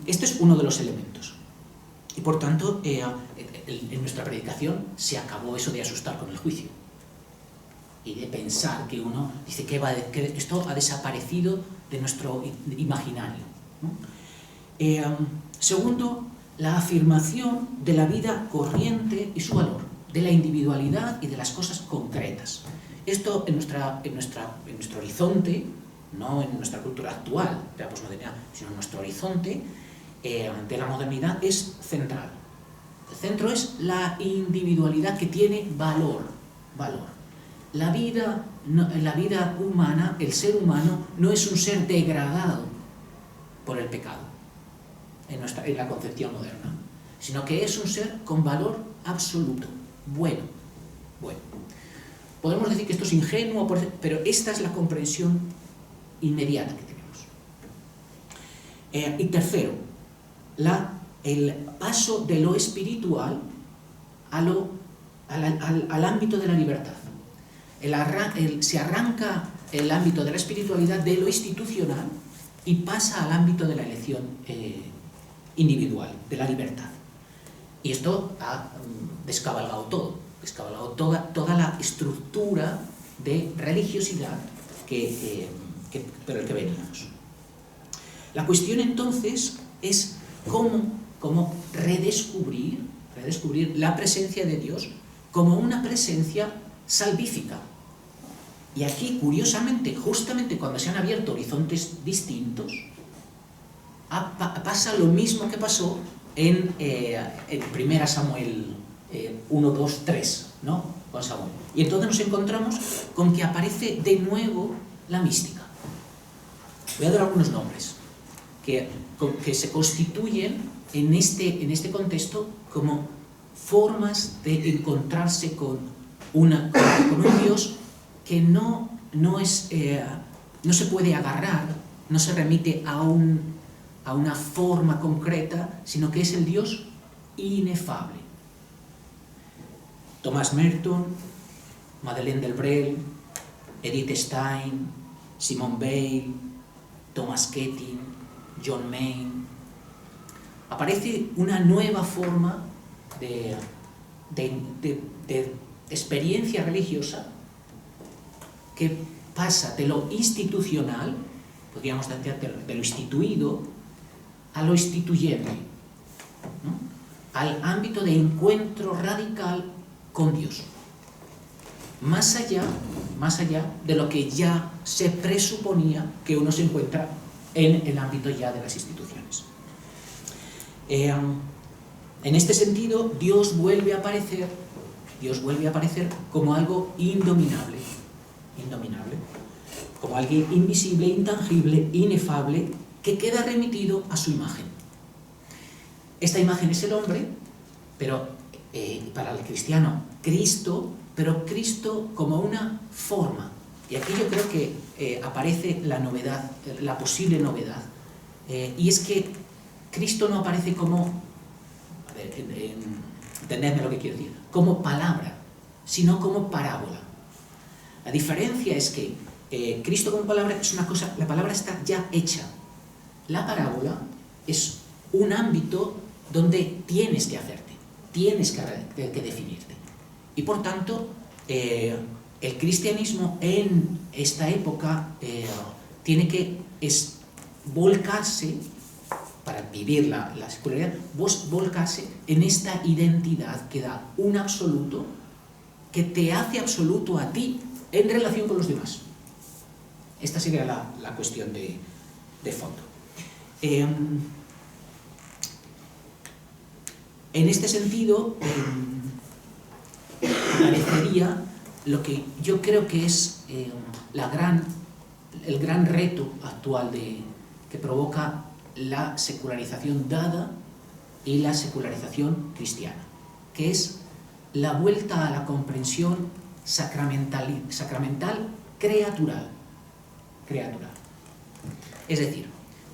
Este es uno de los elementos. Y por tanto, en nuestra predicación se acabó eso de asustar con el juicio. Y de pensar que uno dice que esto ha desaparecido de nuestro imaginario, ¿no? Segundo, la afirmación de la vida corriente y su valor, de la individualidad y de las cosas concretas. Esto en nuestro horizonte, no en nuestra cultura actual de la posmodernidad, sino en nuestro horizonte de la modernidad es central. El centro es la individualidad que tiene valor. La vida humana, el ser humano, no es un ser degradado por el pecado en la concepción moderna, sino que es un ser con valor absoluto, bueno. Podemos decir que esto es ingenuo, pero esta es la comprensión inmediata que tenemos. Y tercero, el paso de lo espiritual al ámbito de la libertad. Se arranca el ámbito de la espiritualidad de lo institucional y pasa al ámbito de la elección individual, de la libertad. Y esto ha descabalgado toda la estructura de religiosidad por el que veníamos. La cuestión entonces es cómo redescubrir la presencia de Dios como una presencia salvífica. Y aquí, curiosamente, justamente cuando se han abierto horizontes distintos, pasa lo mismo que pasó en 1 Samuel 1, 2, 3, ¿no? Con Samuel. Y entonces nos encontramos con que aparece de nuevo la mística. Voy a dar algunos nombres que se constituyen en este contexto como formas de encontrarse con un Dios que no se puede agarrar, no se remite a una forma concreta, sino que es el Dios inefable. Thomas Merton, Madeleine Delbrel, Edith Stein, Simone Weil, Thomas Keating, John Main. Aparece una nueva forma de experiencia religiosa que pasa de lo institucional, podríamos decir de lo instituido, a lo instituyente, ¿no? Al ámbito de encuentro radical con Dios, más allá de lo que ya se presuponía que uno se encuentra en el ámbito ya de las instituciones. En este sentido, Dios vuelve a aparecer como algo indominable, como alguien invisible, intangible, inefable, que queda remitido a su imagen. Esta imagen es el hombre, pero para el cristiano, Cristo, pero Cristo como una forma. Y aquí yo creo que aparece la novedad, la posible novedad, y es que Cristo no aparece como, entendedme lo que quiero decir, como palabra, sino como parábola. La diferencia es que Cristo como palabra es una cosa, la palabra está ya hecha. La parábola es un ámbito donde tienes que hacerte, tienes que definirte. Y por tanto, el cristianismo en esta época tiene que volcarse, para vivir la secularidad, volcarse en esta identidad que da un absoluto, que te hace absoluto a ti en relación con los demás. Esta sería la cuestión de fondo. En este sentido, parecería lo que yo creo que es el gran reto actual que provoca la secularización dada y la secularización cristiana, que es la vuelta a la comprensión sacramental creatural. Es decir,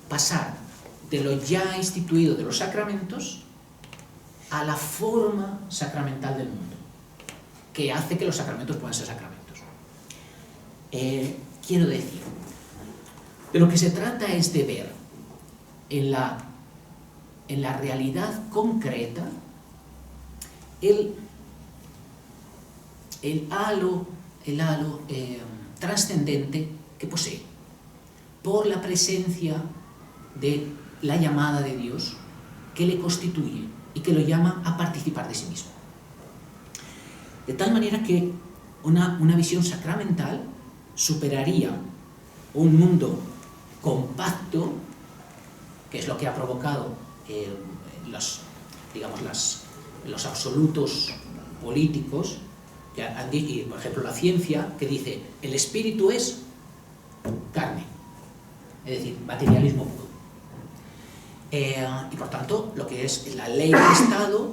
pasar de lo ya instituido de los sacramentos a la forma sacramental del mundo, que hace que los sacramentos puedan ser sacramentos. Quiero decir, de lo que se trata es de ver en la realidad concreta el halo trascendente que posee por la presencia de la llamada de Dios que le constituye y que lo llama a participar de sí mismo. De tal manera que una visión sacramental superaría un mundo compacto, que es lo que ha provocado los absolutos políticos, y por ejemplo la ciencia, que dice el espíritu es carne, es decir, materialismo puro. Y por tanto, lo que es la ley del Estado,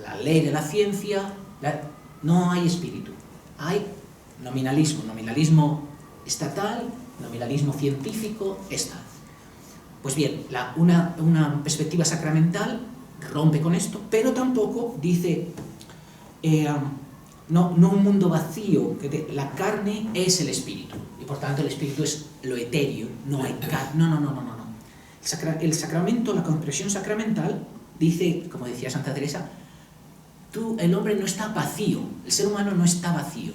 la ley de la ciencia, no hay espíritu, hay nominalismo estatal, nominalismo científico, estatal. Pues bien, una perspectiva sacramental rompe con esto, pero tampoco dice no un mundo vacío, que la carne es el espíritu, y por tanto el espíritu es lo etéreo, no hay carne, no. El sacramento, la comprensión sacramental, dice, como decía Santa Teresa, el hombre no está vacío, el ser humano no está vacío,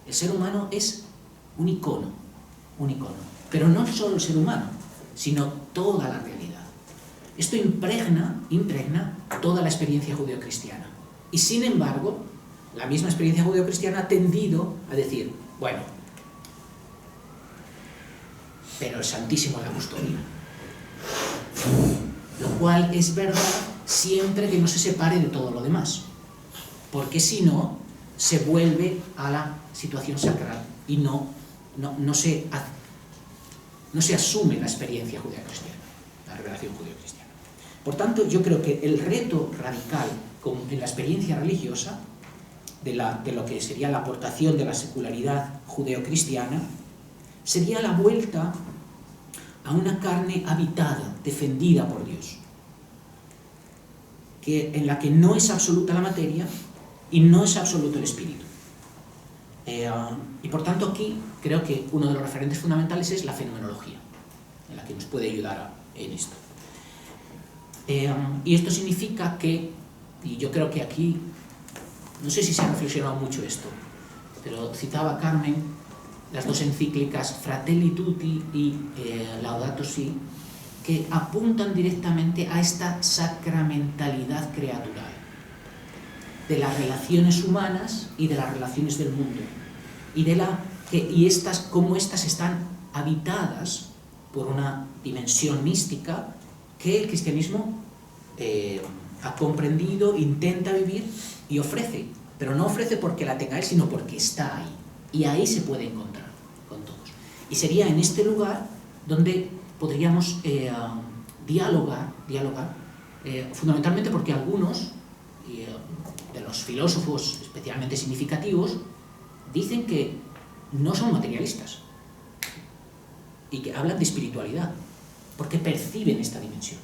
el ser humano es un icono, pero no solo el ser humano, sino toda la realidad. Esto impregna toda la experiencia judeocristiana. Y sin embargo, la misma experiencia judeocristiana ha tendido a decir, bueno, pero el Santísimo es la custodia. Lo cual es verdad siempre que no se separe de todo lo demás, porque si no, se vuelve a la situación sacral y no se asume la experiencia judeocristiana, la revelación judeocristiana. Por tanto, yo creo que el reto radical en la experiencia religiosa de lo que sería la aportación de la secularidad judeocristiana sería la vuelta a una carne habitada, defendida por Dios, en la que no es absoluta la materia y no es absoluto el espíritu. Y por tanto aquí creo que uno de los referentes fundamentales es la fenomenología, en la que nos puede ayudar en esto. Y esto significa que, y yo creo que aquí, no sé si se ha reflexionado mucho esto, pero citaba Carmen las dos encíclicas Fratelli Tutti y Laudato Si, que apuntan directamente a esta sacramentalidad creatural de las relaciones humanas y de las relaciones del mundo, cómo estas están habitadas por una dimensión mística que el cristianismo ha comprendido, intenta vivir y ofrece, pero no ofrece porque la tenga él, sino porque está ahí, y ahí se puede encontrar con todos. Y sería en este lugar donde podríamos dialogar, fundamentalmente porque algunos de los filósofos especialmente significativos dicen que no son materialistas y que hablan de espiritualidad porque perciben esta dimensión,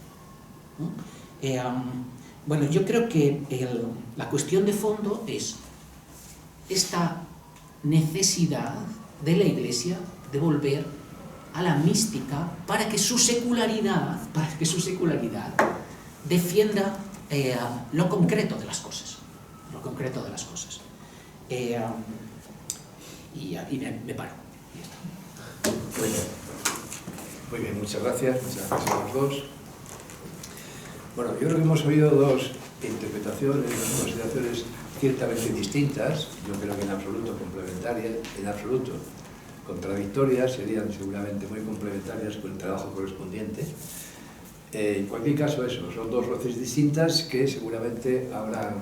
¿no? Bueno, yo creo que la cuestión de fondo es esta necesidad de la Iglesia de volver a la mística para que su secularidad defienda lo concreto de las cosas. Y me paro. Muy bien, muchas gracias a los dos. Bueno, yo creo que hemos oído dos interpretaciones, dos consideraciones ciertamente distintas, yo creo que en absoluto complementarias, en absoluto contradictorias, serían seguramente muy complementarias con el trabajo correspondiente. En cualquier caso, eso, son dos voces distintas que seguramente habrán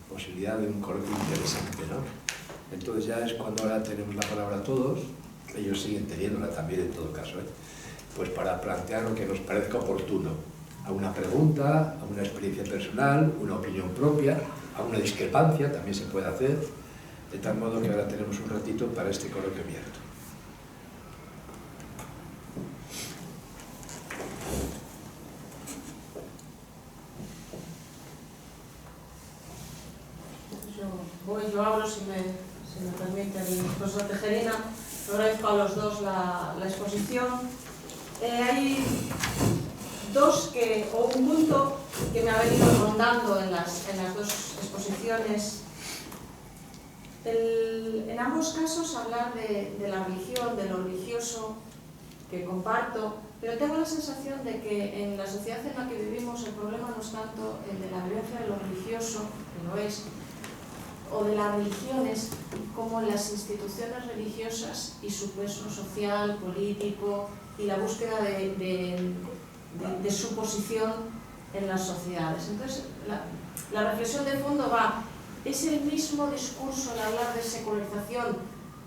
posibilidad de un coloquio interesante, ¿no? Entonces ya es cuando ahora tenemos la palabra todos, ellos siguen teniéndola también en todo caso, pues para plantear lo que nos parezca oportuno, a una pregunta, a una experiencia personal, una opinión propia, a una discrepancia también se puede hacer, de tal modo que ahora tenemos un ratito para este coloquio abierto. Yo hablo, si me permite, el profesor Tejerina. Agradezco a los dos la exposición. Hay un punto que me ha venido rondando en las dos exposiciones. En ambos casos hablar de la religión, de lo religioso, que comparto, pero tengo la sensación de que en la sociedad en la que vivimos el problema no es tanto el de la violencia de lo religioso, que lo es, o de las religiones, como las instituciones religiosas y su peso social, político y la búsqueda de su posición en las sociedades. Entonces, la reflexión de fondo va, ¿es el mismo discurso al hablar de secularización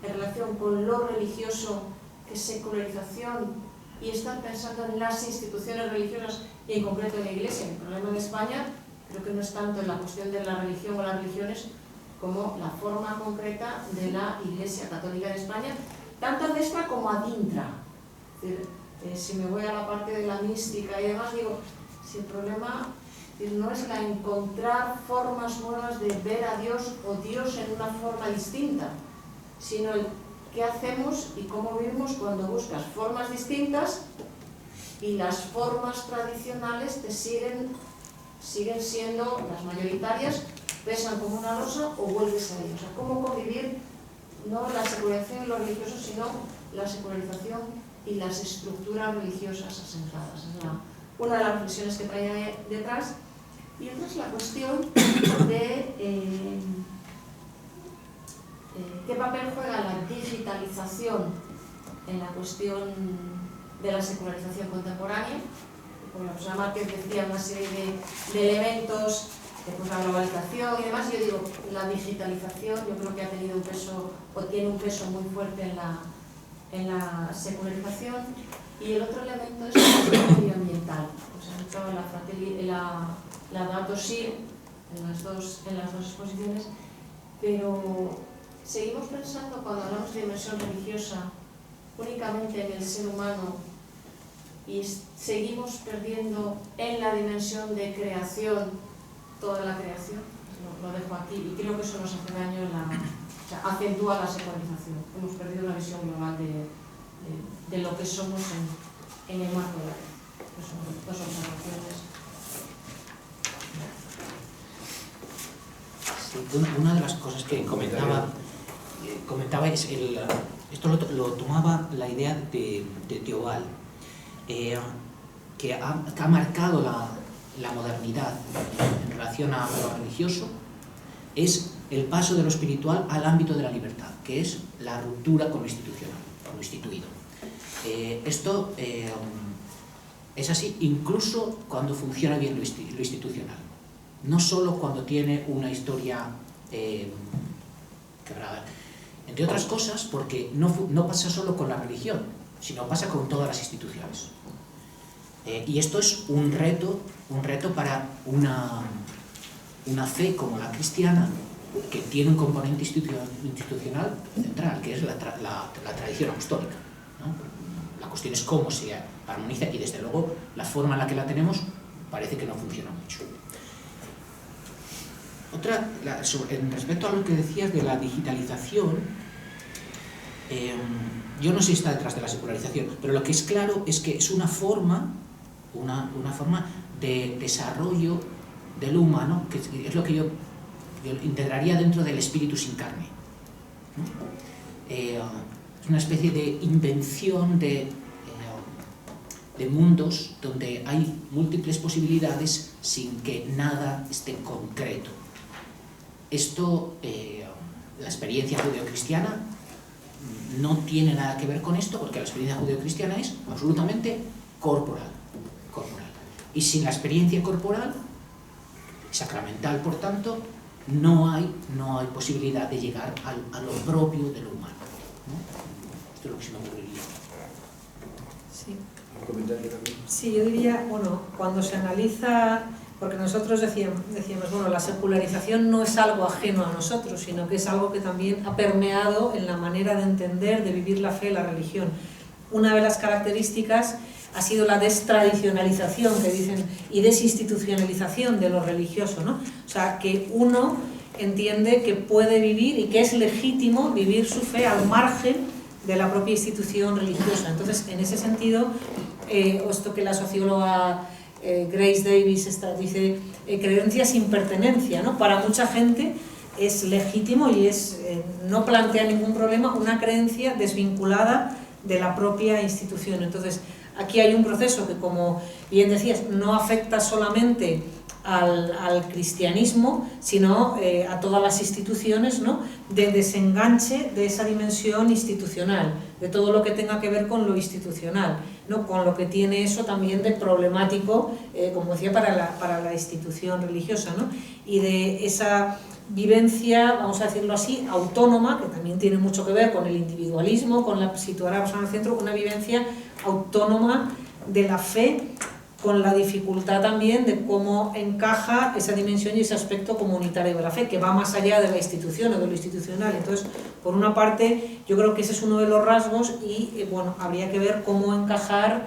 en relación con lo religioso que secularización y estar pensando en las instituciones religiosas y en concreto en la Iglesia? El problema en España creo que no es tanto en la cuestión de la religión o las religiones como la forma concreta de la Iglesia Católica de España, tanto de esta como adintra. Es decir, si me voy a la parte de la mística y demás, digo, si el problema no es la encontrar formas nuevas de ver a Dios o Dios en una forma distinta, sino el qué hacemos y cómo vivimos cuando buscas formas distintas y las formas tradicionales te siguen siendo las mayoritarias, pesan como una losa o vuelves a ello. O sea, cómo convivir no la secularización y lo religioso, sino la secularización y las estructuras religiosas asentadas. Es una de las reflexiones que trae detrás. Y otra es la cuestión de qué papel juega la digitalización en la cuestión de la secularización contemporánea. Como la profesora Márquez decía, una serie de elementos, pues la globalización y demás. Yo digo, la digitalización yo creo que ha tenido un peso, o tiene un peso muy fuerte en la secularización. Y el otro elemento es la cuestión medioambiental. Pues han entrado la datos sí en las dos exposiciones, pero seguimos pensando cuando hablamos de dimensión religiosa únicamente en el ser humano y seguimos perdiendo en la dimensión de creación toda la creación. Lo dejo aquí y creo que eso nos hace daño, o sea, acentúa la secularización. Hemos perdido una visión global de lo que somos en el marco de la vida. Dos observaciones. Sí, una de las cosas que comentaba es esto lo tomaba la idea de Teobal, que ha marcado la modernidad en relación a lo religioso, es el paso de lo espiritual al ámbito de la libertad, que es la ruptura con lo institucional, con lo instituido. Esto es así incluso cuando funciona bien lo institucional, no solo cuando tiene una historia quebrada. Entre otras cosas, porque no pasa solo con la religión, sino pasa con todas las instituciones. Y esto es un reto para una fe como la cristiana, que tiene un componente institucional central, que es la tradición apostólica, ¿no? La cuestión es cómo se armoniza y, desde luego, la forma en la que la tenemos parece que no funciona mucho. En respecto a lo que decías de la digitalización, yo no sé si está detrás de la secularización, pero lo que es claro es que es una forma de desarrollo de lo humano, que es lo que yo integraría dentro del espíritu sin carne, ¿no? Es una especie de invención de mundos donde hay múltiples posibilidades sin que nada esté concreto. Esto, la experiencia judeocristiana no tiene nada que ver con esto, porque la experiencia judeocristiana es absolutamente corporal. Y sin la experiencia corporal, sacramental por tanto, no hay posibilidad de llegar a lo propio de lo humano, ¿no? Esto es lo que se me ocurriría. Sí. ¿Un comentario también? Sí, yo diría, bueno, cuando se analiza, porque nosotros decíamos, bueno, la secularización no es algo ajeno a nosotros, sino que es algo que también ha permeado en la manera de entender, de vivir la fe, la religión. Una de las características ha sido la destradicionalización, que dicen, y desinstitucionalización de lo religioso, ¿no? O sea, que uno entiende que puede vivir y que es legítimo vivir su fe al margen de la propia institución religiosa. Entonces, en ese sentido, esto que la socióloga Grace Davis dice, creencia sin pertenencia, ¿no? Para mucha gente es legítimo y no plantea ningún problema una creencia desvinculada de la propia institución. Entonces, aquí hay un proceso que, como bien decías, no afecta solamente al cristianismo, sino a todas las instituciones, ¿no? De desenganche de esa dimensión institucional, de todo lo que tenga que ver con lo institucional, ¿no? Con lo que tiene eso también de problemático, como decía, para la institución religiosa, ¿no? Y de esa vivencia, vamos a decirlo así, autónoma, que también tiene mucho que ver con el individualismo, con situar a la persona en el centro, una vivencia autónoma de la fe, con la dificultad también de cómo encaja esa dimensión y ese aspecto comunitario de la fe, que va más allá de la institución o de lo institucional. Entonces, por una parte, yo creo que ese es uno de los rasgos y, bueno, habría que ver cómo encajar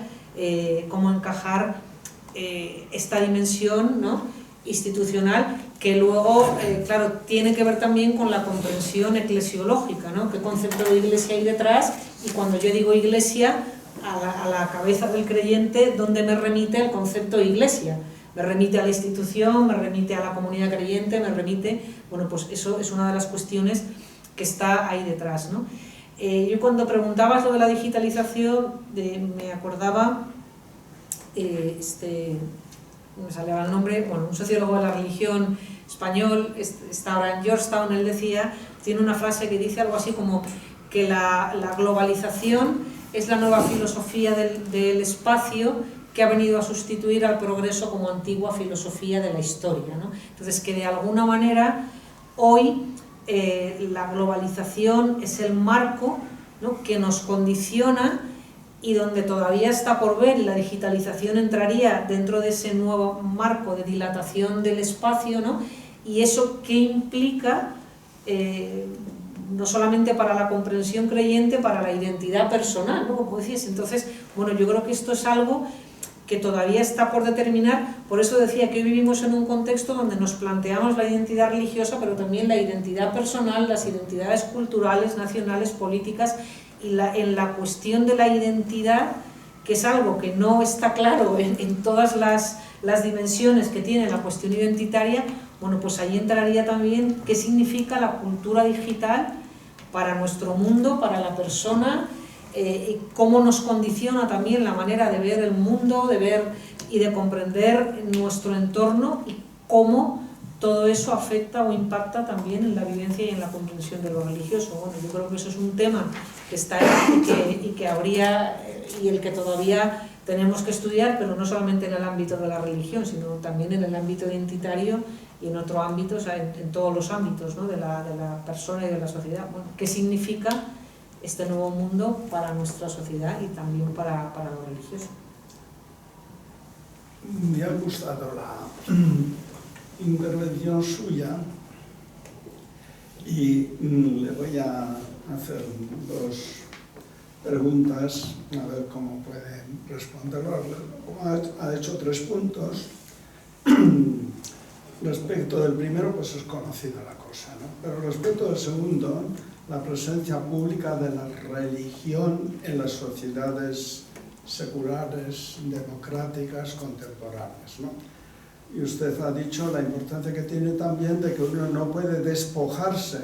esta dimensión, ¿no? institucional, que luego, claro, tiene que ver también con la comprensión eclesiológica, ¿no? ¿Qué concepto de iglesia hay detrás? Y cuando yo digo iglesia, a la cabeza del creyente, ¿dónde me remite el concepto de iglesia? Me remite a la institución, me remite a la comunidad creyente, me remite... Bueno, pues eso es una de las cuestiones que está ahí detrás, ¿no? Yo cuando preguntabas lo de la digitalización, me acordaba, me salía el nombre, bueno, un sociólogo de la religión español, está ahora en Georgetown, él decía, tiene una frase que dice algo así como que la globalización es la nueva filosofía del espacio que ha venido a sustituir al progreso como antigua filosofía de la historia, ¿no? Entonces, que de alguna manera hoy la globalización es el marco, ¿no? que nos condiciona y donde todavía está por ver, y la digitalización entraría dentro de ese nuevo marco de dilatación del espacio, ¿no? Y eso que implica, no solamente para la comprensión creyente, para la identidad personal, ¿no? Como decías. Entonces, bueno, yo creo que esto es algo que todavía está por determinar. Por eso decía que hoy vivimos en un contexto donde nos planteamos la identidad religiosa, pero también la identidad personal, las identidades culturales, nacionales, políticas, y en la cuestión de la identidad, que es algo que no está claro en todas las dimensiones que tiene la cuestión identitaria. Bueno, pues ahí entraría también qué significa la cultura digital para nuestro mundo, para la persona, y cómo nos condiciona también la manera de ver el mundo, de ver y de comprender nuestro entorno, y cómo todo eso afecta o impacta también en la vivencia y en la comprensión de lo religioso. Bueno, yo creo que eso es un tema que está ahí y que habría, y el que todavía tenemos que estudiar, pero no solamente en el ámbito de la religión, sino también en el ámbito identitario y en otro ámbito, o sea, en todos los ámbitos, ¿no? de la persona y de la sociedad. Bueno, ¿qué significa este nuevo mundo para nuestra sociedad y también para lo religioso? Me ha gustado la intervención suya y le voy a hacer dos preguntas, a ver cómo puede responderlo. Ha hecho 3 puntos. Respecto del primero, pues es conocida la cosa, ¿no? Pero respecto del segundo, la presencia pública de la religión en las sociedades seculares, democráticas, contemporáneas, ¿no? Y usted ha dicho la importancia que tiene también de que uno no puede despojarse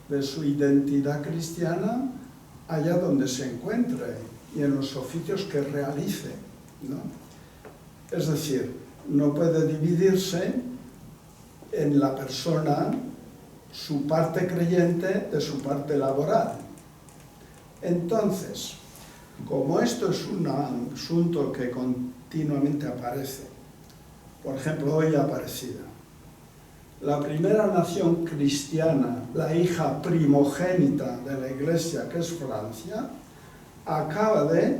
de su identidad cristiana allá donde se encuentre y en los oficios que realice, ¿no? Es decir, no puede dividirse en la persona su parte creyente de su parte laboral. Entonces, como esto es un asunto que continuamente aparece por ejemplo, hoy Aparecida. La primera nación cristiana, la hija primogénita de la Iglesia, que es Francia, acaba de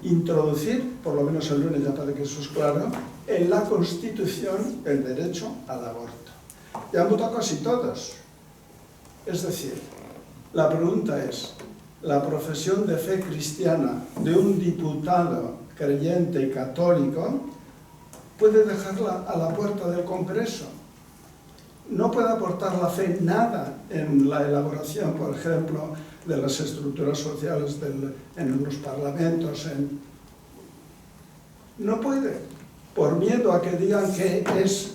introducir, por lo menos el lunes ya parece que eso es claro, en la Constitución el derecho al aborto. Y han votado casi todos. Es decir, la pregunta es, ¿la profesión de fe cristiana de un diputado creyente y católico puede dejarla a la puerta del Congreso? No puede aportar la fe nada en la elaboración, por ejemplo, de las estructuras sociales en los parlamentos. No puede, por miedo a que digan que es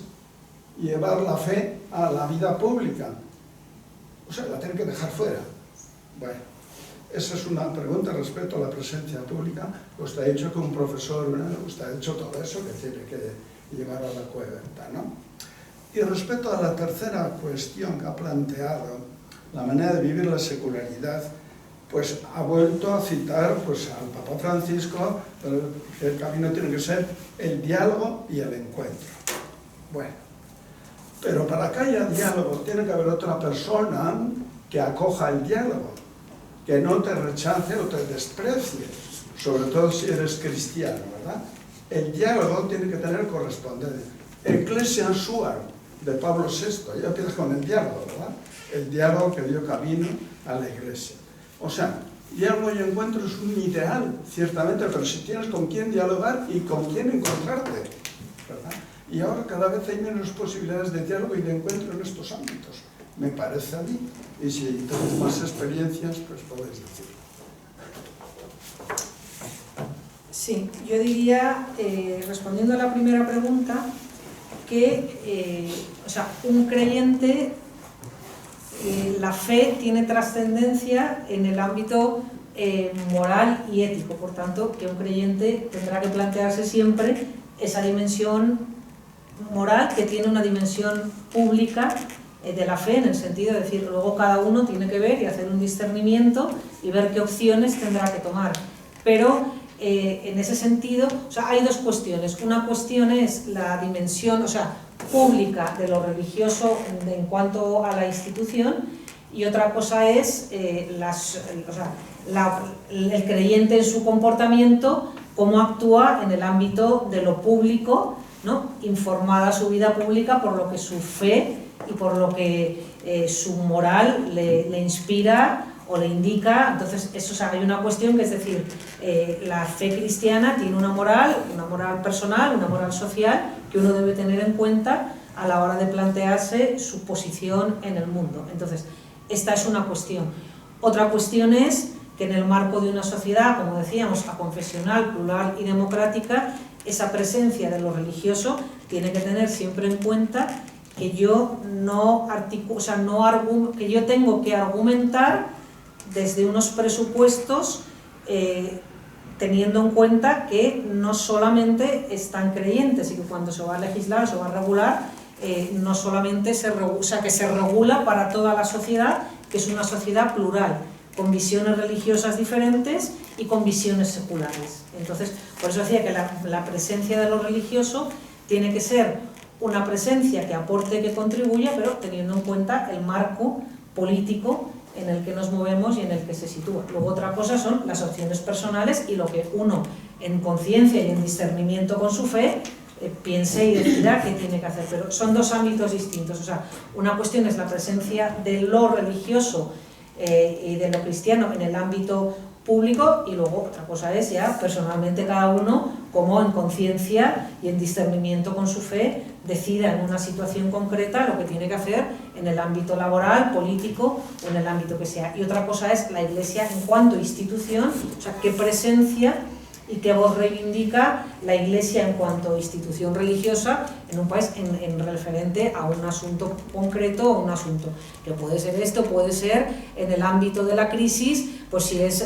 llevar la fe a la vida pública. O sea, la tienen que dejar fuera. Bueno, esa es una pregunta respecto a la presencia pública. Usted ha dicho que un profesor, usted ha dicho todo eso que tiene que llevar a la cuenta, ¿no? Y respecto a la tercera cuestión que ha planteado, la manera de vivir la secularidad, pues ha vuelto a citar pues, al Papa Francisco, que el camino tiene que ser el diálogo y el encuentro. Bueno, pero para que haya diálogo tiene que haber otra persona que acoja el diálogo, que no te rechace o te desprecie, sobre todo si eres cristiano, ¿verdad? El diálogo tiene que tener correspondencia. Ecclesia Suam, de Pablo VI, ya empieza con el diálogo, ¿verdad? El diálogo que dio camino a la Iglesia. O sea, diálogo y encuentro es un ideal, ciertamente, pero si tienes con quién dialogar y con quién encontrarte, ¿verdad? Y ahora cada vez hay menos posibilidades de diálogo y de encuentro en estos ámbitos, me parece a mí. Y si tenéis más experiencias, pues podéis decirlo. Sí, yo diría, respondiendo a la primera pregunta, que o sea, un creyente, la fe tiene trascendencia en el ámbito moral y ético, por tanto, que un creyente tendrá que plantearse siempre esa dimensión moral que tiene una dimensión pública de la fe, en el sentido de decir, luego cada uno tiene que ver y hacer un discernimiento y ver qué opciones tendrá que tomar. Pero en ese sentido, o sea, hay dos cuestiones. Una cuestión es la dimensión, o sea, pública de lo religioso en cuanto a la institución, y otra cosa es el creyente en su comportamiento, cómo actúa en el ámbito de lo público, ¿no? Informada su vida pública por lo que su fe y por lo que su moral le inspira o le indica. Entonces, eso, o sea, hay una cuestión que es decir, la fe cristiana tiene una moral personal, una moral social que uno debe tener en cuenta a la hora de plantearse su posición en el mundo. Entonces, esta es una cuestión. Otra cuestión es que en el marco de una sociedad, como decíamos, aconfesional, plural y democrática, esa presencia de lo religioso tiene que tener siempre en cuenta que yo que yo tengo que argumentar desde unos presupuestos teniendo en cuenta que no solamente están creyentes y que cuando se va a legislar o se va a regular no solamente que se regula para toda la sociedad, que es una sociedad plural, con visiones religiosas diferentes y con visiones seculares. Entonces, por eso decía que la presencia de lo religioso tiene que ser una presencia que aporte, que contribuya, pero teniendo en cuenta el marco político en el que nos movemos y en el que se sitúa. Luego otra cosa son las opciones personales y lo que uno en conciencia y en discernimiento con su fe piense y decida qué tiene que hacer, pero son dos ámbitos distintos. O sea, una cuestión es la presencia de lo religioso y de lo cristiano en el ámbito público, y luego otra cosa es ya personalmente cada uno como en conciencia y en discernimiento con su fe decida en una situación concreta lo que tiene que hacer en el ámbito laboral, político o en el ámbito que sea. Y otra cosa es la Iglesia en cuanto institución, o sea, qué presencia y qué voz reivindica la Iglesia en cuanto institución religiosa en un país en referente a un asunto concreto o un asunto que puede ser esto, puede ser en el ámbito de la crisis, pues si es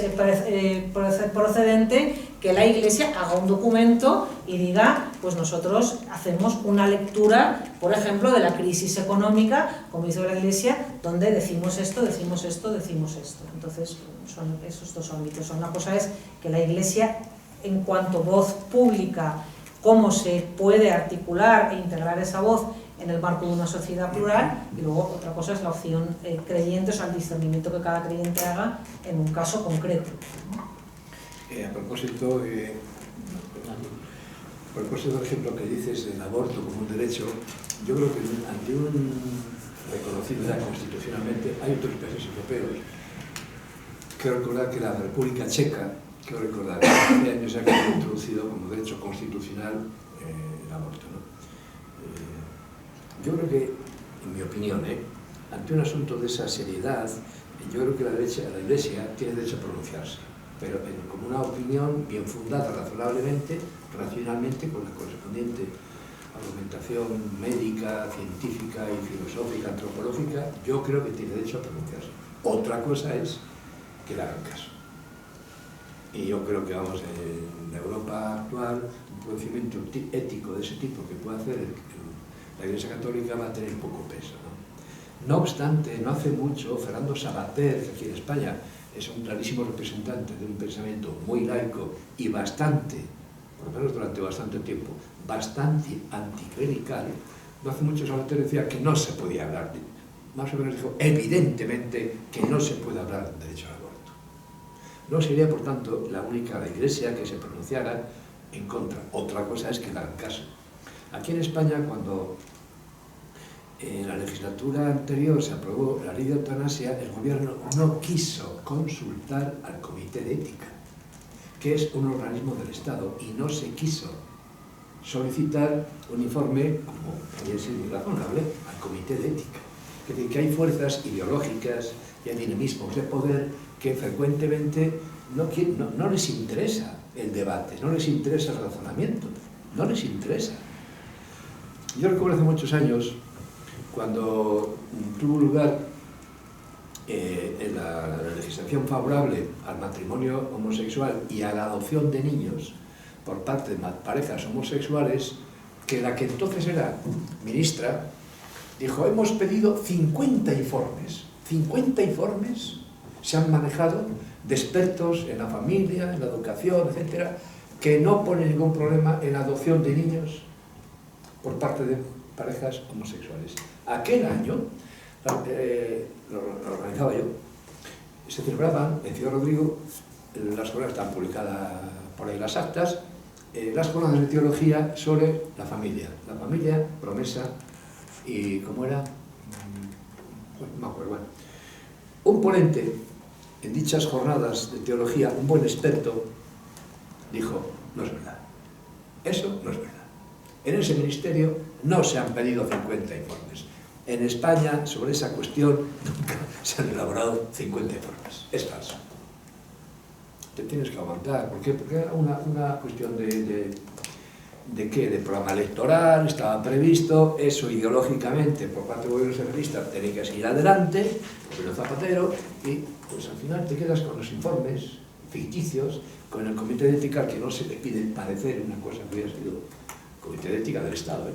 procedente que la Iglesia haga un documento y diga, pues nosotros hacemos una lectura, por ejemplo, de la crisis económica, como hizo la Iglesia, donde decimos esto, decimos esto, decimos esto. Entonces, son esos dos ámbitos. Una cosa es que la Iglesia, en cuanto voz pública cómo se puede articular e integrar esa voz en el marco de una sociedad plural, y luego otra cosa es la opción creyente, o sea, el discernimiento que cada creyente haga en un caso concreto. A propósito del ejemplo que dices del aborto como un derecho, yo creo que ante un reconocido ya constitucionalmente, hay otros países europeos. Quiero recordar que la República Checa, hace años se ha introducido como derecho constitucional el aborto, ¿no? Yo creo que, en mi opinión, ante un asunto de esa seriedad, yo creo que la Iglesia tiene derecho a pronunciarse, pero como una opinión bien fundada razonablemente, racionalmente, con la correspondiente argumentación médica, científica y filosófica, antropológica, yo creo que tiene derecho a pronunciarse. Otra cosa es que le hagan caso. Y yo creo que, vamos, en la Europa actual, un procedimiento ético de ese tipo que puede hacer la Iglesia Católica va a tener poco peso, ¿no? No obstante, no hace mucho, Fernando Savater, que aquí en España es un clarísimo representante de un pensamiento muy laico y bastante, por lo menos durante bastante tiempo, bastante anticlerical, no hace mucho Savater decía que no se podía hablar, más o menos dijo, evidentemente que no se puede hablar de derecho al aborto. No sería, por tanto, la única Iglesia que se pronunciara en contra. Otra cosa es que le hagan caso. Aquí en España, cuando en la legislatura anterior se aprobó la ley de eutanasia, el gobierno no quiso consultar al Comité de Ética, que es un organismo del Estado, y no se quiso solicitar un informe, como podría ser muy razonable, al Comité de Ética. Es decir, que hay fuerzas ideológicas y hay dinamismos de poder que frecuentemente no les interesa el debate, no les interesa el razonamiento, no les interesa. Yo recuerdo hace muchos años, cuando tuvo lugar en la legislación favorable al matrimonio homosexual y a la adopción de niños por parte de parejas homosexuales, que la que entonces era ministra dijo, hemos pedido 50 informes. 50 informes se han manejado de expertos en la familia, en la educación, etcétera, que no ponen ningún problema en la adopción de niños por parte de parejas homosexuales. Aquel año, lo organizaba yo, se celebraban en Ciudad Rodrigo, las jornadas están publicadas por ahí las actas, las jornadas de teología sobre la familia, promesa y ¿cómo era? No me acuerdo, bueno. Un ponente en dichas jornadas de teología, un buen experto, dijo, no es verdad, eso no es verdad. En ese ministerio no se han pedido 50 informes. En España, sobre esa cuestión, nunca se han elaborado 50 informes. Es falso. Te tienes que aguantar. ¿Por qué? Porque era una cuestión ¿de qué? De programa electoral, estaba previsto, eso ideológicamente, por parte del gobierno socialista, tenía que seguir adelante, el gobierno Zapatero, y pues al final te quedas con los informes ficticios, con el Comité de Ética, que no se le pide parecer una cosa que hubiera sido Comité de Ética del Estado,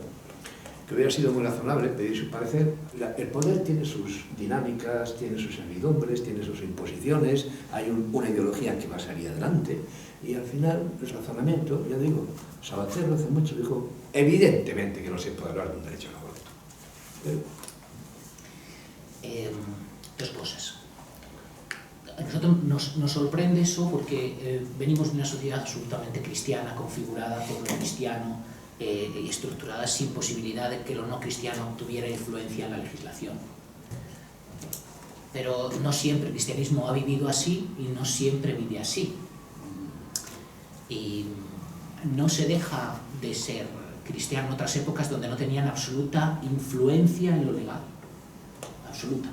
que hubiera sido muy razonable pedir su parecer. El poder tiene sus dinámicas, tiene sus servidumbres, tiene sus imposiciones, hay una ideología que va a salir adelante, y al final el razonamiento, ya digo, Savater hace mucho dijo, evidentemente que no se puede hablar de un derecho al aborto. Dos cosas. A nosotros nos sorprende eso porque venimos de una sociedad absolutamente cristiana, configurada por lo cristiano y estructurada sin posibilidad de que lo no cristiano tuviera influencia en la legislación. Pero no siempre el cristianismo ha vivido así y no siempre vive así. Y no se deja de ser cristiano en otras épocas donde no tenían absoluta influencia en lo legal. Absoluta.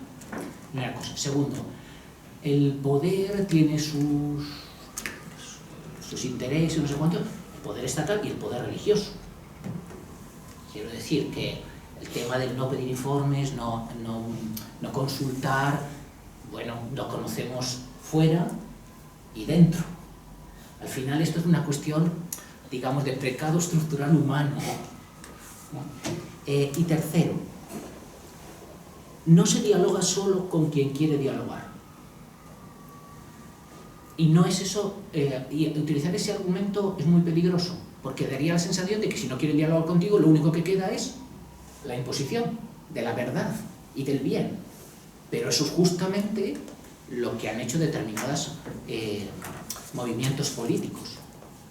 Primera cosa. Segundo, el poder tiene sus intereses, no sé cuánto, el poder estatal y el poder religioso. Quiero decir que el tema del no pedir informes, no consultar, bueno, lo conocemos fuera y dentro. Al final esto es una cuestión, digamos, de pecado estructural humano. Y tercero, no se dialoga solo con quien quiere dialogar. Y no es eso, y utilizar ese argumento es muy peligroso, porque daría la sensación de que si no quieren dialogar contigo, lo único que queda es la imposición de la verdad y del bien. Pero eso es justamente lo que han hecho determinados movimientos políticos.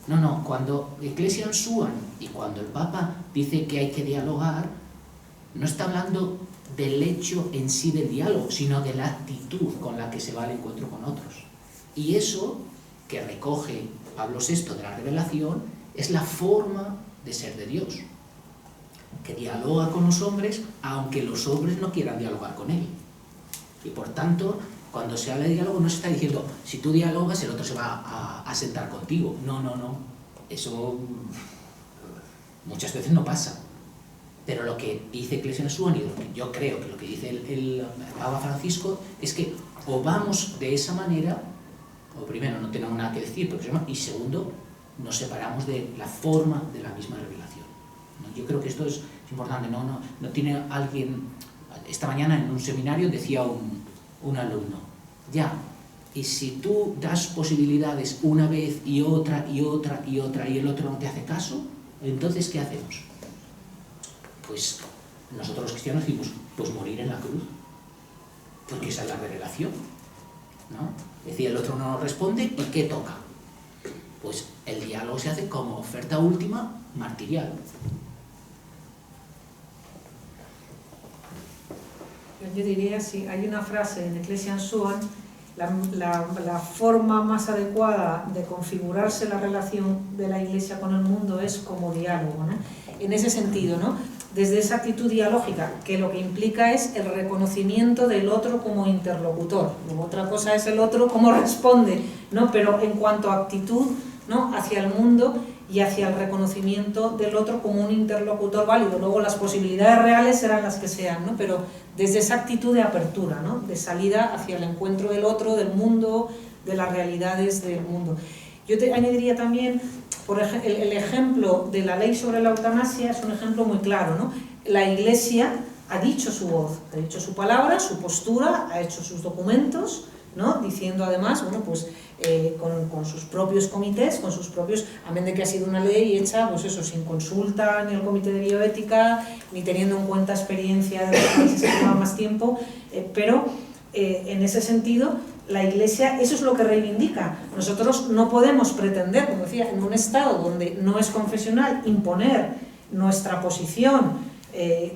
No, cuando Ecclesiam Suam y cuando el Papa dice que hay que dialogar, no está hablando del hecho en sí del diálogo, sino de la actitud con la que se va al encuentro con otros. Y eso que recoge Pablo VI de la Revelación es la forma de ser de Dios, que dialoga con los hombres aunque los hombres no quieran dialogar con él. Y por tanto, cuando se habla de diálogo no se está diciendo si tú dialogas el otro se va a sentar contigo. No. Eso muchas veces no pasa. Pero lo que dice Ecclesiam Suam y yo creo que lo que dice el Papa Francisco es que o vamos de esa manera, o primero no tenemos nada que decir, y segundo, nos separamos de la forma de la misma revelación. ¿No? Yo creo que esto es importante. No tiene alguien... Esta mañana en un seminario decía un alumno, y si tú das posibilidades una vez y otra y el otro no te hace caso, entonces ¿qué hacemos? Pues nosotros los cristianos decimos, pues morir en la cruz, porque esa es la revelación, ¿no? Es decir, el otro no nos responde, ¿y qué toca? Pues el diálogo se hace como oferta última martirial. Yo diría, sí, hay una frase en Ecclesiam Suam, la forma más adecuada de configurarse la relación de la Iglesia con el mundo es como diálogo, ¿no? En ese sentido, ¿no? Desde esa actitud dialógica, que lo que implica es el reconocimiento del otro como interlocutor. Luego, otra cosa es el otro cómo responde, ¿no? Pero en cuanto a actitud, ¿no? Hacia el mundo y hacia el reconocimiento del otro como un interlocutor válido. Luego las posibilidades reales serán las que sean, ¿no? Pero desde esa actitud de apertura, ¿no? De salida hacia el encuentro del otro, del mundo, de las realidades del mundo. Yo te añadiría también, por ejemplo, el ejemplo de la ley sobre la eutanasia es un ejemplo muy claro, ¿no? La Iglesia ha dicho su voz, ha dicho su palabra, su postura, ha hecho sus documentos, ¿no? Diciendo además, bueno, pues con sus propios comités, con sus propios, amén de que ha sido una ley hecha, pues eso, sin consulta ni el comité de bioética, ni teniendo en cuenta experiencia de los países que llevan más tiempo, pero en ese sentido la Iglesia eso es lo que reivindica. Nosotros no podemos pretender, como decía, en un Estado donde no es confesional, imponer nuestra posición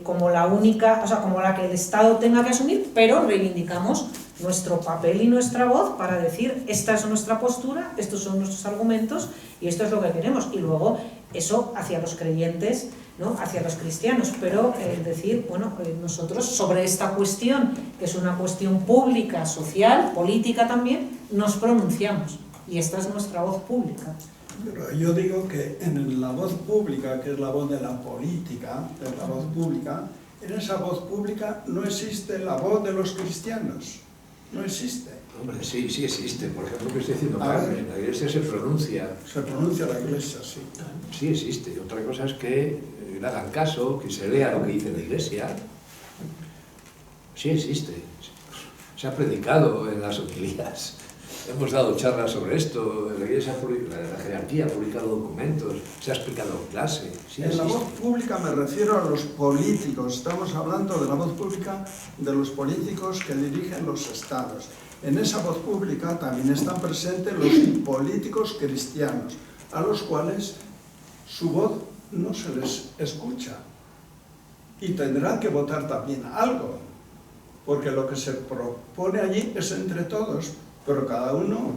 como la única, o sea, como la que el Estado tenga que asumir, pero reivindicamos nuestro papel y nuestra voz para decir esta es nuestra postura, estos son nuestros argumentos y esto es lo que queremos. Y luego eso hacia los creyentes, ¿no? Hacia los cristianos, pero decir, bueno, nosotros sobre esta cuestión, que es una cuestión pública, social, política también, nos pronunciamos y esta es nuestra voz pública. Pero yo digo que en la voz pública, que es la voz de la política, de la voz pública, en esa voz pública no existe la voz de los cristianos, no existe. Hombre, sí existe. Por ejemplo, lo que estoy diciendo Carmen, la Iglesia se pronuncia. Se pronuncia la Iglesia, sí. Sí existe. Otra cosa es que le hagan caso, que se lea lo que dice la Iglesia. Sí existe. Se ha predicado en las homilías. Hemos dado charlas sobre esto, la Iglesia, la jerarquía ha publicado documentos, se ha explicado en clase. Sí, en la voz pública me refiero a los políticos, estamos hablando de la voz pública de los políticos que dirigen los estados. En esa voz pública también están presentes los políticos cristianos, a los cuales su voz no se les escucha. Y tendrán que votar también algo, porque lo que se propone allí es entre todos, pero cada uno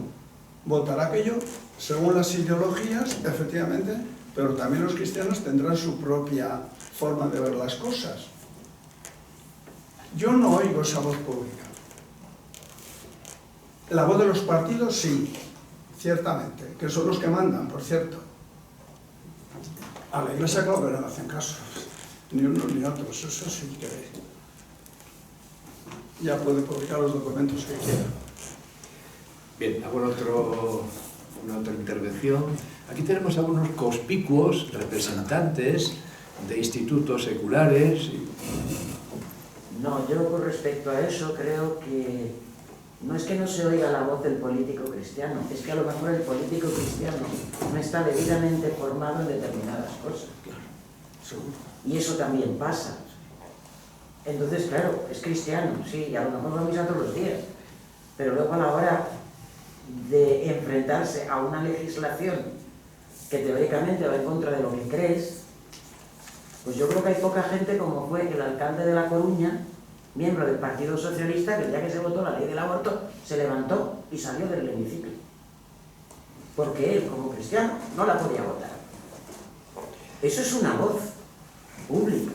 votará aquello según las ideologías, efectivamente, pero también los cristianos tendrán su propia forma de ver las cosas. Yo no oigo esa voz pública. La voz de los partidos sí, ciertamente, que son los que mandan, por cierto. A la Iglesia, claro, pero no hacen caso, ni unos ni otros, eso sí que ya puede publicar los documentos que quiera. Bien, hago una otra intervención. Aquí tenemos algunos conspicuos representantes de institutos seculares. No, yo con respecto a eso creo que no es que no se oiga la voz del político cristiano, es que a lo mejor el político cristiano no está debidamente formado en determinadas cosas. Claro, seguro. Y eso también pasa. Entonces, claro, es cristiano, sí, y a lo mejor va a misa todos los días, pero luego a la hora de enfrentarse a una legislación que teóricamente va en contra de lo que crees, pues yo creo que hay poca gente como fue el alcalde de La Coruña, miembro del Partido Socialista, que el día que se votó la ley del aborto, se levantó y salió del hemiciclo. Porque él, como cristiano, no la podía votar. Eso es una voz pública.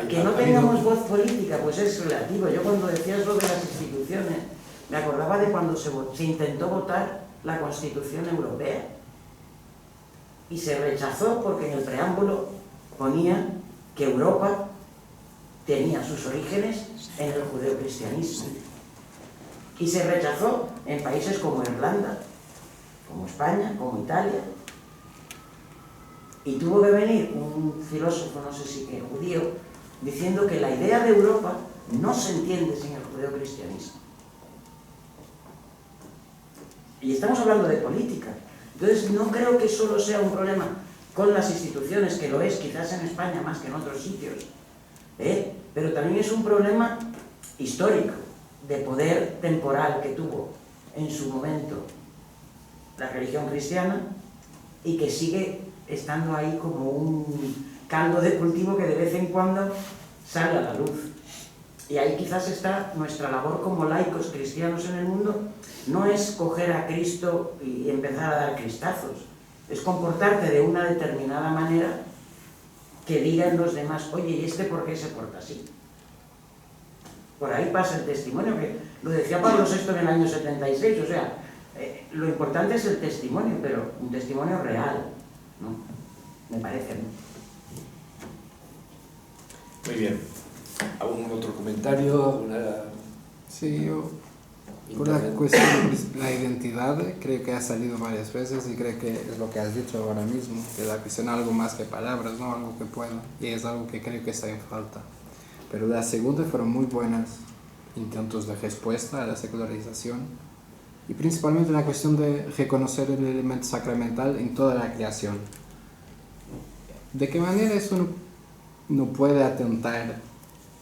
Que no tengamos voz política, pues es relativo. Yo cuando decías lo de las instituciones, me acordaba de cuando se intentó votar la Constitución Europea y se rechazó porque en el preámbulo ponía que Europa tenía sus orígenes en el judeocristianismo. Y se rechazó en países como Irlanda, como España, como Italia. Y tuvo que venir un filósofo, no sé si que judío, diciendo que la idea de Europa no se entiende sin el judeocristianismo. Y estamos hablando de política. Entonces no creo que solo sea un problema con las instituciones, que lo es quizás en España más que en otros sitios, pero también es un problema histórico, de poder temporal que tuvo en su momento la religión cristiana y que sigue estando ahí como un caldo de cultivo que de vez en cuando sale a la luz. Y ahí quizás está nuestra labor como laicos cristianos en el mundo, no es coger a Cristo y empezar a dar cristazos, es comportarte de una determinada manera que digan los demás, oye, ¿y este por qué se porta así? Por ahí pasa el testimonio, que lo decía Pablo VI en el año 76, o sea, lo importante es el testimonio, pero un testimonio real, ¿no? Me parece, ¿no? Muy bien. ¿Algún otro comentario? ¿Alguna Sí, yo, por la cuestión de la identidad, creo que ha salido varias veces y creo que es lo que has dicho ahora mismo, que la cuestión algo más que palabras, ¿no? Algo que pueda, y es algo que creo que está en falta. Pero la segunda fueron muy buenas intentos de respuesta a la secularización y principalmente la cuestión de reconocer el elemento sacramental en toda la creación. ¿De qué manera eso no puede atentar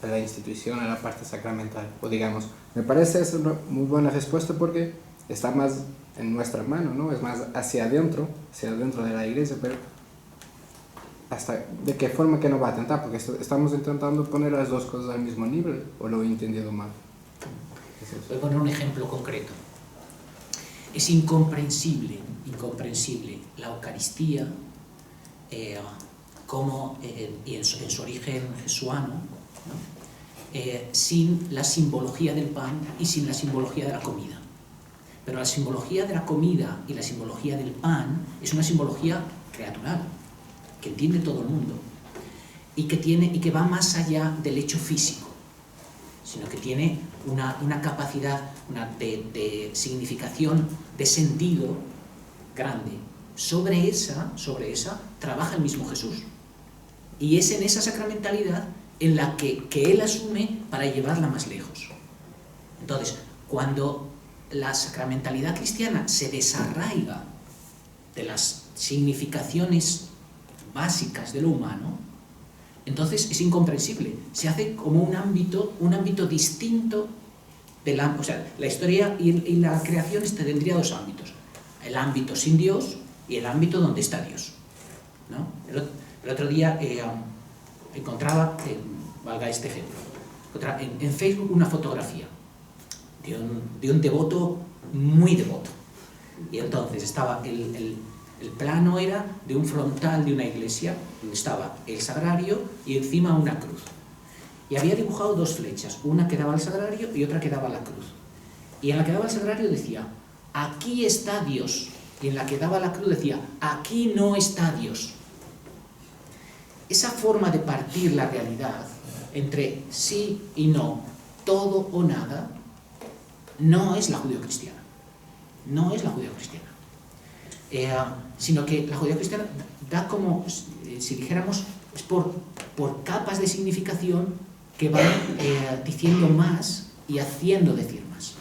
a la institución, a la parte sacramental? O digamos, me parece esa una muy buena respuesta porque está más en nuestra mano, ¿no? Es más hacia adentro de la iglesia, pero hasta de qué forma que no va a atentar, porque estamos intentando poner las dos cosas al mismo nivel, o lo he entendido mal. Voy a poner un ejemplo concreto. Es incomprensible la Eucaristía como, y en su origen jesuano, ¿no? Sin la simbología del pan y sin la simbología de la comida. Pero la simbología de la comida y la simbología del pan es una simbología creatural, que entiende todo el mundo, y que va más allá del hecho físico, sino que tiene una capacidad de significación, de sentido grande. Sobre esa trabaja el mismo Jesús. Y es en esa sacramentalidad en la que Él asume para llevarla más lejos. Entonces, cuando la sacramentalidad cristiana se desarraiga de las significaciones básicas de lo humano, entonces es incomprensible. Se hace como un ámbito distinto de la... O sea, la historia y la creación tendría dos ámbitos. El ámbito sin Dios y el ámbito donde está Dios, ¿no? El otro día encontraba, valga este ejemplo, en Facebook una fotografía de un devoto muy devoto. Y entonces estaba el plano era de un frontal de una iglesia, donde estaba el sagrario y encima una cruz. Y había dibujado dos flechas, una que daba al sagrario y otra que daba a la cruz. Y en la que daba al sagrario decía, aquí está Dios. Y en la que daba a la cruz decía, aquí no está Dios. Esa forma de partir la realidad entre sí y no, todo o nada, no es la judeocristiana. No es la judeocristiana. Sino que la judeocristiana da como, si dijéramos, es por capas de significación que van diciendo más y haciendo decir más.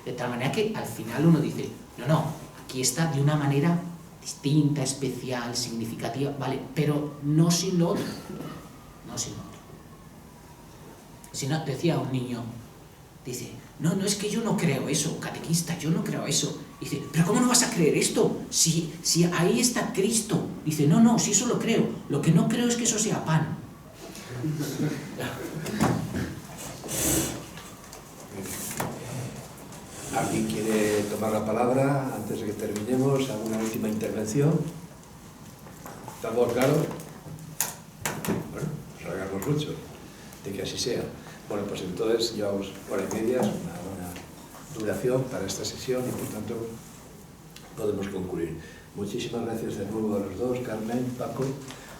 De tal manera que al final uno dice, no, aquí está de una manera distinta, especial, significativa, vale, pero no sin lo otro. No sin lo otro. Si no, decía un niño, dice, no, es que yo no creo eso, catequista, yo no creo eso. Dice, pero ¿cómo no vas a creer esto? Si ahí está Cristo. Dice, no, sí eso lo creo. Lo que no creo es que eso sea pan. ¿Alguien quiere tomar la palabra antes de que terminemos? ¿Alguna última intervención? ¿Estamos claros? Bueno, nos alegramos mucho de que así sea. Bueno, pues entonces llevamos hora y media, es una buena duración para esta sesión y por tanto podemos concluir. Muchísimas gracias de nuevo a los dos, Carmen, Paco.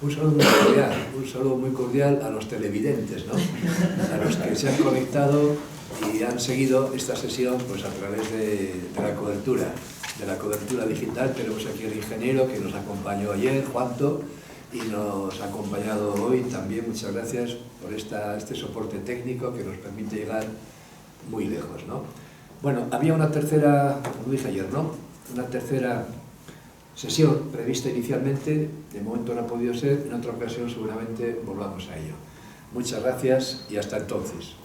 Un saludo muy cordial a los televidentes, ¿no? A los que se han conectado y han seguido esta sesión pues a través de la cobertura digital. Tenemos aquí el ingeniero que nos acompañó ayer, Juanto, y nos ha acompañado hoy también. Muchas gracias por este soporte técnico que nos permite llegar muy lejos, ¿no? Bueno, había una tercera, como dije ayer, ¿no? Una tercera sesión prevista inicialmente, de momento no ha podido ser, en otra ocasión seguramente volvamos a ello. Muchas gracias y hasta entonces.